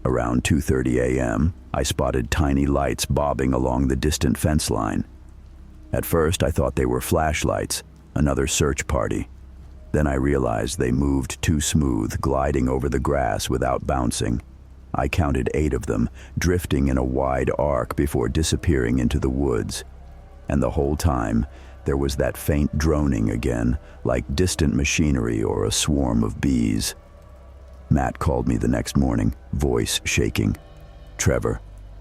Around 2:30 a.m., I spotted tiny lights bobbing along the distant fence line. At first I thought they were flashlights, another search party. Then I realized they moved too smooth, gliding over the grass without bouncing. I counted 8 of them, drifting in a wide arc before disappearing into the woods. And the whole time, there was that faint droning again, like distant machinery or a swarm of bees. Matt called me the next morning, voice shaking. Trevor,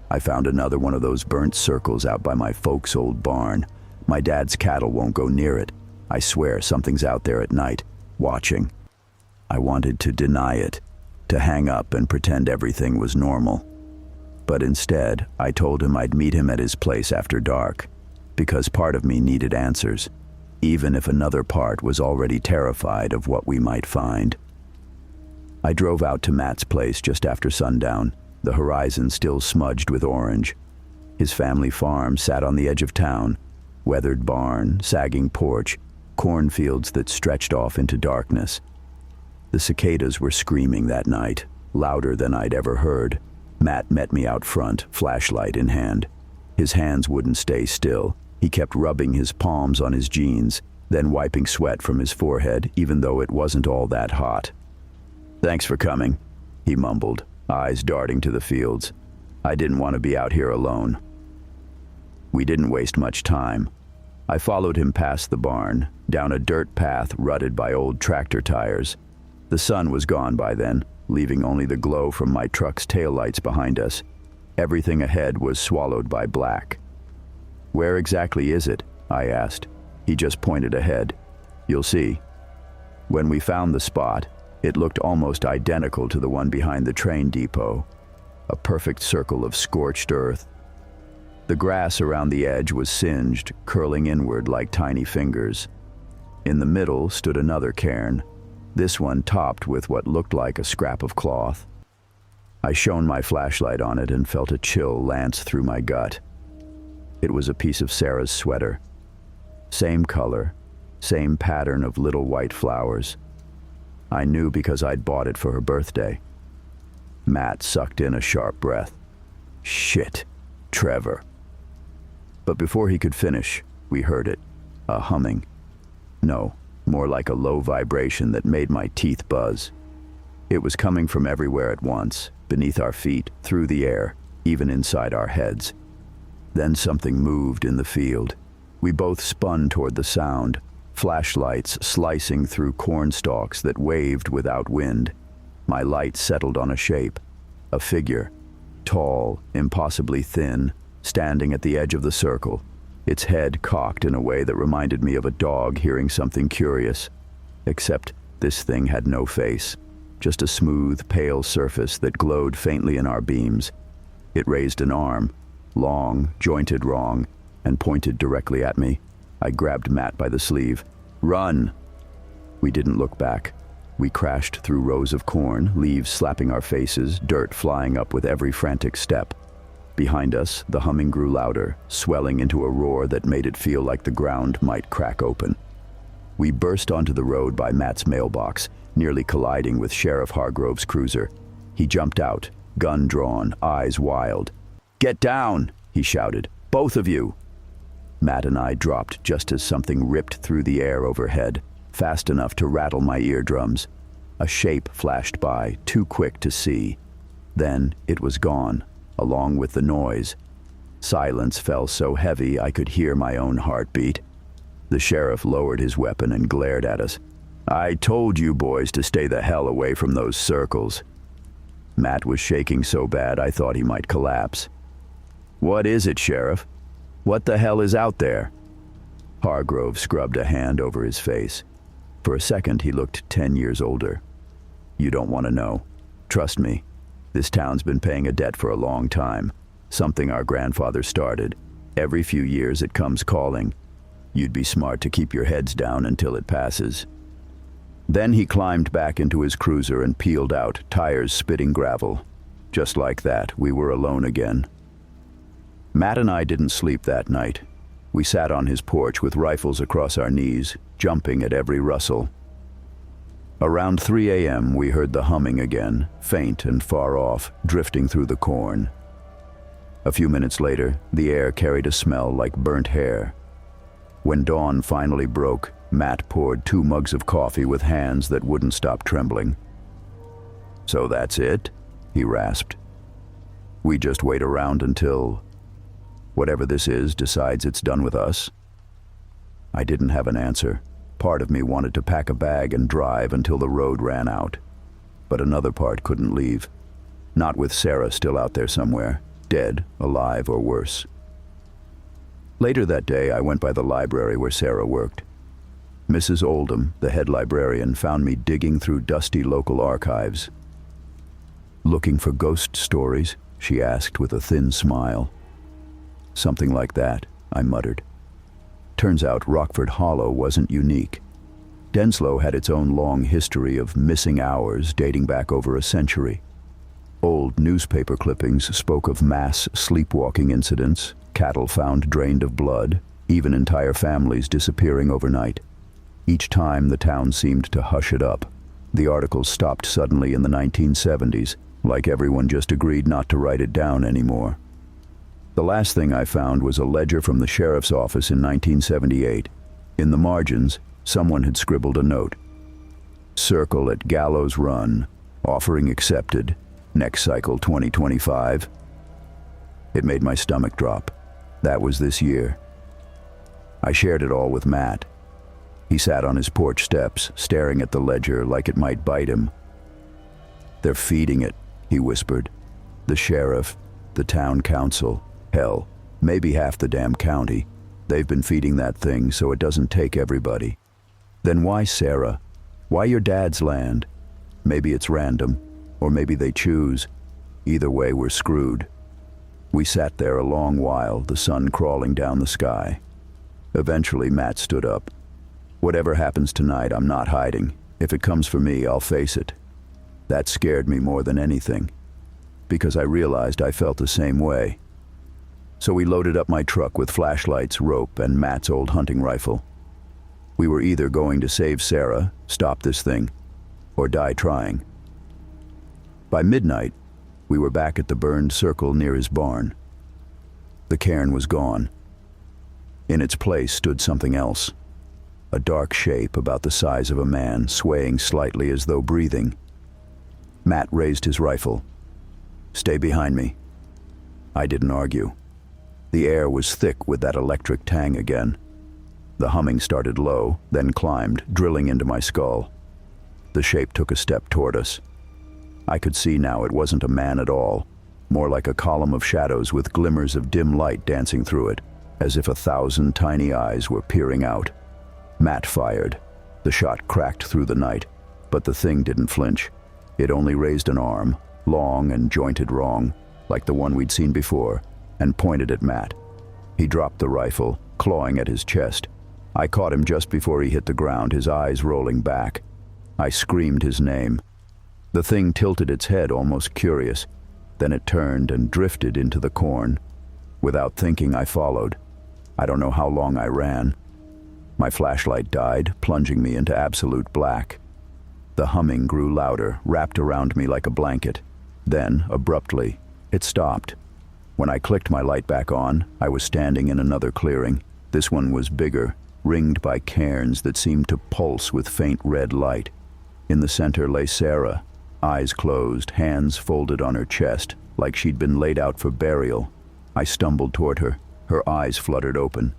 I found another one of those burnt circles out by my folks' old barn. My dad's cattle won't go near it. I swear something's out there at night, watching. I wanted to deny it, to hang up and pretend everything was normal. But instead, I told him I'd meet him at his place after dark, because part of me needed answers, even if another part was already terrified of what we might find. I drove out to Matt's place just after sundown, the horizon still smudged with orange. His family farm sat on the edge of town, weathered barn, sagging porch, cornfields that stretched off into darkness. The cicadas were screaming that night, louder than I'd ever heard. Matt met me out front, flashlight in hand. His hands wouldn't stay still. He kept rubbing his palms on his jeans, then wiping sweat from his forehead, even though it wasn't all that hot. Thanks for coming, he mumbled, eyes darting to the fields. I didn't want to be out here alone. We didn't waste much time. I followed him past the barn, down a dirt path rutted by old tractor tires. The sun was gone by then, leaving only the glow from my truck's taillights behind us. Everything ahead was swallowed by black. Where exactly is it? I asked. He just pointed ahead. You'll see. When we found the spot, it looked almost identical to the one behind the train depot, a perfect circle of scorched earth. The grass around the edge was singed, curling inward like tiny fingers. In the middle stood another cairn, this one topped with what looked like a scrap of cloth. I shone my flashlight on it and felt a chill lance through my gut. It was a piece of Sarah's sweater. Same color, same pattern of little white flowers. I knew because I'd bought it for her birthday. Matt sucked in a sharp breath. Shit, Trevor. But before he could finish, we heard it, a humming. No, more like a low vibration that made my teeth buzz. It was coming from everywhere at once, beneath our feet, through the air, even inside our heads. Then something moved in the field. We both spun toward the sound, flashlights slicing through corn stalks that waved without wind. My light settled on a shape, a figure, tall, impossibly thin, standing at the edge of the circle, its head cocked in a way that reminded me of a dog hearing something curious. Except this thing had no face, just a smooth, pale surface that glowed faintly in our beams. It raised an arm, long, jointed wrong, and pointed directly at me. I grabbed Matt by the sleeve. Run! We didn't look back. We crashed through rows of corn, leaves slapping our faces, dirt flying up with every frantic step. Behind us, the humming grew louder, swelling into a roar that made it feel like the ground might crack open. We burst onto the road by Matt's mailbox, nearly colliding with Sheriff Hargrove's cruiser. He jumped out, gun drawn, eyes wild. "Get down!" he shouted. "Both of you!" Matt and I dropped just as something ripped through the air overhead, fast enough to rattle my eardrums. A shape flashed by, too quick to see. Then it was gone, along with the noise. Silence fell so heavy I could hear my own heartbeat. The sheriff lowered his weapon and glared at us. "I told you boys to stay the hell away from those circles." Matt was shaking so bad I thought he might collapse. "What is it, Sheriff? What the hell is out there?" Hargrove scrubbed a hand over his face. For a second, he looked 10 years older. "You don't want to know. Trust me. This town's been paying a debt for a long time. Something our grandfather started. Every few years it comes calling. You'd be smart to keep your heads down until it passes." Then he climbed back into his cruiser and peeled out, tires spitting gravel. Just like that, we were alone again. Matt and I didn't sleep that night. We sat on his porch with rifles across our knees, jumping at every rustle. Around 3 a.m. we heard the humming again, faint and far off, drifting through the corn. A few minutes later, the air carried a smell like burnt hair. When dawn finally broke, Matt poured 2 mugs of coffee with hands that wouldn't stop trembling. "So that's it?" he rasped. "We just wait around until whatever this is decides it's done with us?" I didn't have an answer. Part of me wanted to pack a bag and drive until the road ran out. But another part couldn't leave. Not with Sarah still out there somewhere, dead, alive, or worse. Later that day, I went by the library where Sarah worked. Mrs. Oldham, the head librarian, found me digging through dusty local archives. "Looking for ghost stories?" she asked with a thin smile. "Something like that," I muttered. Turns out Rockford Hollow wasn't unique. Denslow had its own long history of missing hours dating back over a century. Old newspaper clippings spoke of mass sleepwalking incidents, cattle found drained of blood, even entire families disappearing overnight. Each time the town seemed to hush it up. The articles stopped suddenly in the 1970s, like everyone just agreed not to write it down anymore. The last thing I found was a ledger from the sheriff's office in 1978. In the margins, someone had scribbled a note. "Circle at Gallows Run. Offering accepted. Next cycle 2025. It made my stomach drop. That was this year. I shared it all with Matt. He sat on his porch steps, staring at the ledger like it might bite him. "They're feeding it," he whispered. "The sheriff, the town council, hell, maybe half the damn county. They've been feeding that thing so it doesn't take everybody." "Then why Sarah? Why your dad's land? Maybe it's random, or maybe they choose. Either way, we're screwed." We sat there a long while, the sun crawling down the sky. Eventually, Matt stood up. "Whatever happens tonight, I'm not hiding. If it comes for me, I'll face it." That scared me more than anything, because I realized I felt the same way. So we loaded up my truck with flashlights, rope, and Matt's old hunting rifle. We were either going to save Sarah, stop this thing, or die trying. By midnight, we were back at the burned circle near his barn. The cairn was gone. In its place stood something else, a dark shape about the size of a man, swaying slightly as though breathing. Matt raised his rifle. "Stay behind me." I didn't argue. The air was thick with that electric tang again. The humming started low, then climbed, drilling into my skull. The shape took a step toward us. I could see now it wasn't a man at all, more like a column of shadows with glimmers of dim light dancing through it, as if 1,000 tiny eyes were peering out. Matt fired. The shot cracked through the night, but the thing didn't flinch. It only raised an arm, long and jointed wrong, like the one we'd seen before, and pointed at Matt. He dropped the rifle, clawing at his chest. I caught him just before he hit the ground, his eyes rolling back. I screamed his name. The thing tilted its head, almost curious. Then it turned and drifted into the corn. Without thinking, I followed. I don't know how long I ran. My flashlight died, plunging me into absolute black. The humming grew louder, wrapped around me like a blanket. Then, abruptly, it stopped. When I clicked my light back on, I was standing in another clearing. This one was bigger, ringed by cairns that seemed to pulse with faint red light. In the center lay Sarah, eyes closed, hands folded on her chest, like she'd been laid out for burial. I stumbled toward her. Her eyes fluttered open.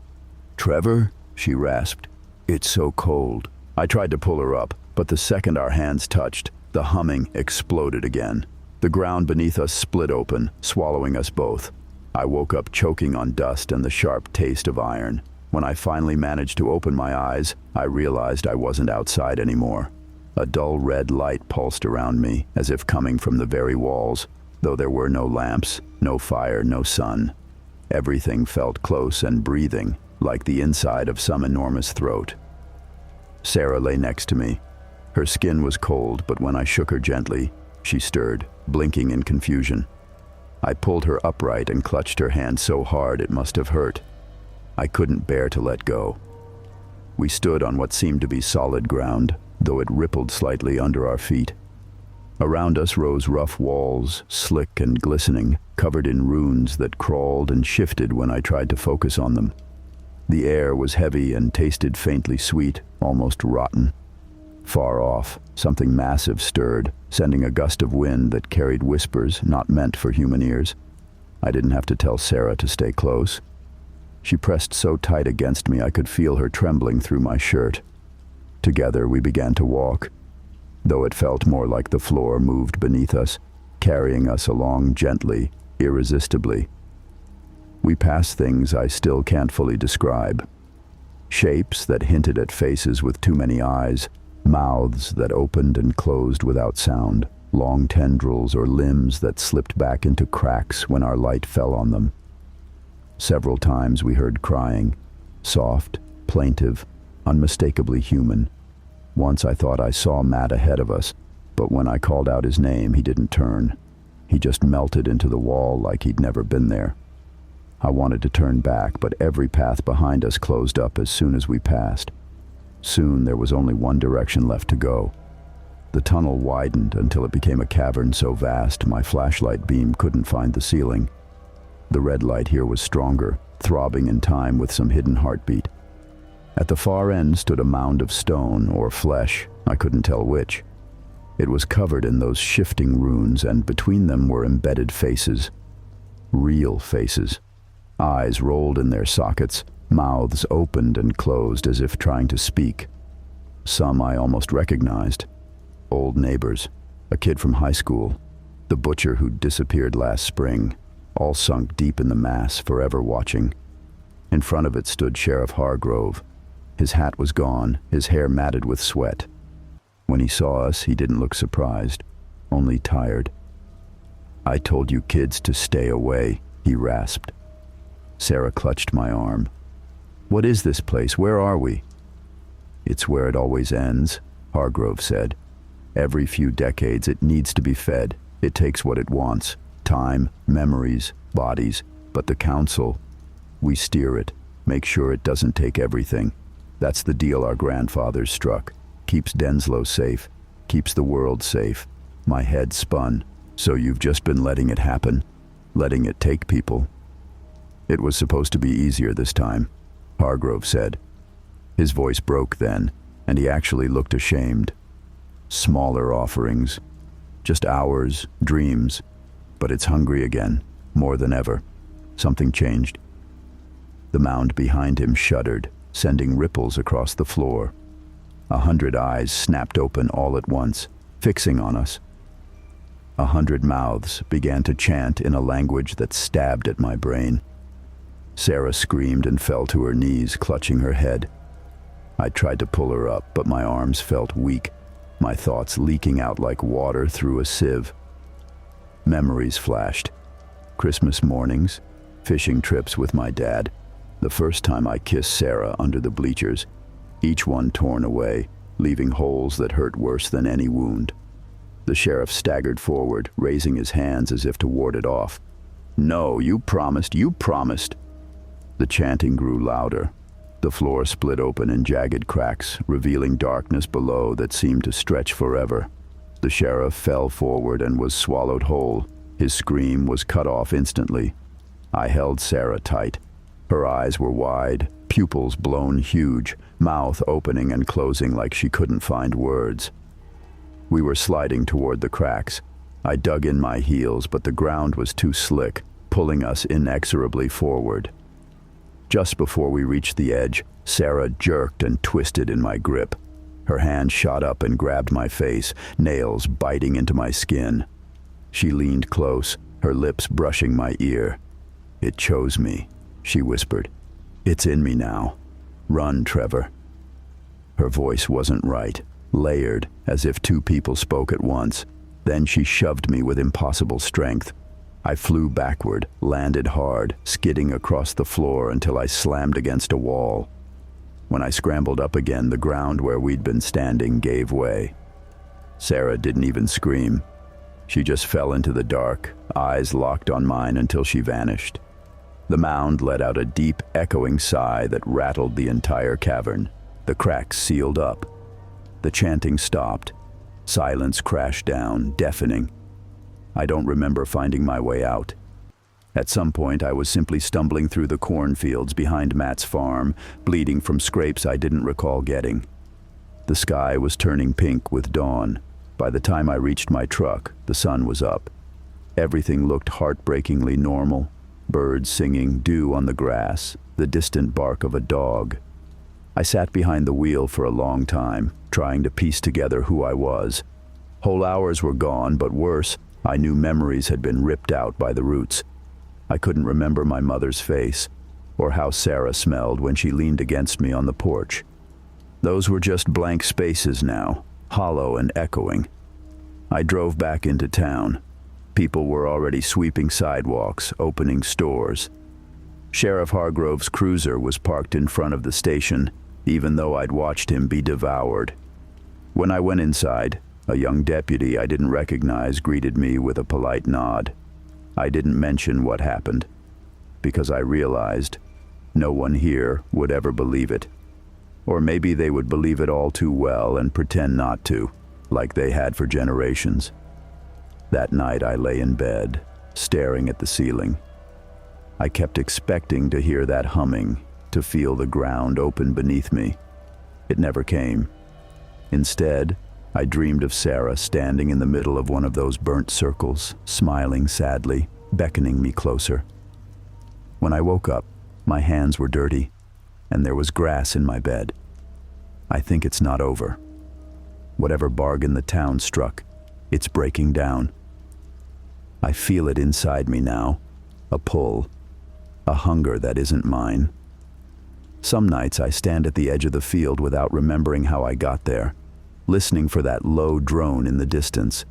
"Trevor?" she rasped. "It's so cold." I tried to pull her up, but the second our hands touched, the humming exploded again. The ground beneath us split open, swallowing us both. I woke up choking on dust and the sharp taste of iron. When I finally managed to open my eyes, I realized I wasn't outside anymore. A dull red light pulsed around me, as if coming from the very walls, though there were no lamps, no fire, no sun. Everything felt close and breathing, like the inside of some enormous throat. Sarah lay next to me. Her skin was cold, but when I shook her gently, she stirred, blinking in confusion. I pulled her upright and clutched her hand so hard it must have hurt. I couldn't bear to let go. We stood on what seemed to be solid ground, though it rippled slightly under our feet. Around us rose rough walls, slick and glistening, covered in runes that crawled and shifted when I tried to focus on them. The air was heavy and tasted faintly sweet, almost rotten. Far off, something massive stirred, sending a gust of wind that carried whispers not meant for human ears. I didn't have to tell Sarah to stay close. She pressed so tight against me I could feel her trembling through my shirt. Together we began to walk, though it felt more like the floor moved beneath us, carrying us along gently, irresistibly. We passed things I still can't fully describe. Shapes that hinted at faces with too many eyes, mouths that opened and closed without sound, long tendrils or limbs that slipped back into cracks when our light fell on them. Several times we heard crying, soft, plaintive, unmistakably human. Once I thought I saw Matt ahead of us, but when I called out his name, he didn't turn. He just melted into the wall like he'd never been there. I wanted to turn back, but every path behind us closed up as soon as we passed. Soon there was only one direction left to go. The tunnel widened until it became a cavern so vast my flashlight beam couldn't find the ceiling. The red light here was stronger, throbbing in time with some hidden heartbeat. At the far end stood a mound of stone or flesh, I couldn't tell which. It was covered in those shifting runes, and between them were embedded faces. Real faces. Eyes rolled in their sockets, mouths opened and closed as if trying to speak. Some I almost recognized. Old neighbors, a kid from high school, the butcher who'd disappeared last spring, all sunk deep in the mass, forever watching. In front of it stood Sheriff Hargrove. His hat was gone, his hair matted with sweat. When he saw us, he didn't look surprised, only tired. "I told you kids to stay away," he rasped. Sarah clutched my arm. "What is this place? Where are we?" "It's where it always ends," Hargrove said. "Every few decades it needs to be fed. It takes what it wants. Time, memories, bodies. But the Council, we steer it, make sure it doesn't take everything. That's the deal our grandfathers struck. Keeps Denslow safe, keeps the world safe. My head spun. So you've just been letting it happen? Letting it take people? It was supposed to be easier this time, Hargrove said. His voice broke then, and he actually looked ashamed. Smaller offerings. Just hours, dreams. But it's hungry again, more than ever. Something changed. The mound behind him shuddered, sending ripples across the floor. 100 eyes snapped open all at once, fixing on us. 100 mouths began to chant in a language that stabbed at my brain. Sarah screamed and fell to her knees, clutching her head. I tried to pull her up, but my arms felt weak, my thoughts leaking out like water through a sieve. Memories flashed. Christmas mornings, fishing trips with my dad, the first time I kissed Sarah under the bleachers, each one torn away, leaving holes that hurt worse than any wound. The sheriff staggered forward, raising his hands as if to ward it off. "No, you promised, you promised." The chanting grew louder. The floor split open in jagged cracks, revealing darkness below that seemed to stretch forever. The sheriff fell forward and was swallowed whole. His scream was cut off instantly. I held Sarah tight. Her eyes were wide, pupils blown huge, mouth opening and closing like she couldn't find words. We were sliding toward the cracks. I dug in my heels, but the ground was too slick, pulling us inexorably forward. Just before we reached the edge, Sarah jerked and twisted in my grip. Her hand shot up and grabbed my face, nails biting into my skin. She leaned close, her lips brushing my ear. "It chose me," she whispered. "It's in me now. Run, Trevor." Her voice wasn't right, layered, as if two people spoke at once. Then she shoved me with impossible strength. I flew backward, landed hard, skidding across the floor until I slammed against a wall. When I scrambled up again, the ground where we'd been standing gave way. Sarah didn't even scream. She just fell into the dark, eyes locked on mine until she vanished. The mound let out a deep, echoing sigh that rattled the entire cavern. The cracks sealed up. The chanting stopped. Silence crashed down, deafening. I don't remember finding my way out. At some point, I was simply stumbling through the cornfields behind Matt's farm, bleeding from scrapes I didn't recall getting. The sky was turning pink with dawn. By the time I reached my truck, the sun was up. Everything looked heartbreakingly normal. Birds singing, dew on the grass, the distant bark of a dog. I sat behind the wheel for a long time, trying to piece together who I was. Whole hours were gone, but worse, I knew memories had been ripped out by the roots. I couldn't remember my mother's face, or how Sarah smelled when she leaned against me on the porch. Those were just blank spaces now, hollow and echoing. I drove back into town. People were already sweeping sidewalks, opening stores. Sheriff Hargrove's cruiser was parked in front of the station, even though I'd watched him be devoured. When I went inside, a young deputy I didn't recognize greeted me with a polite nod. I didn't mention what happened, because I realized no one here would ever believe it. Or maybe they would believe it all too well and pretend not to, like they had for generations. That night I lay in bed, staring at the ceiling. I kept expecting to hear that humming, to feel the ground open beneath me. It never came. Instead, I dreamed of Sarah standing in the middle of one of those burnt circles, smiling sadly, beckoning me closer. When I woke up, my hands were dirty, and there was grass in my bed. I think it's not over. Whatever bargain the town struck, it's breaking down. I feel it inside me now, a pull, a hunger that isn't mine. Some nights I stand at the edge of the field without remembering how I got there, listening for that low drone in the distance.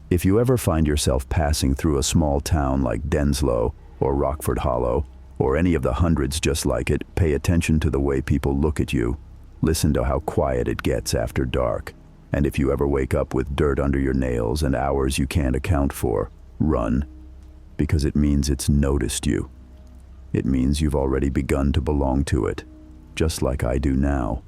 If you ever find yourself passing through a small town like Denslow or Rockford Hollow, or any of the hundreds just like it, pay attention to the way people look at you. Listen to how quiet it gets after dark. And if you ever wake up with dirt under your nails and hours you can't account for, run, because it means it's noticed you. It means you've already begun to belong to it, just like I do now.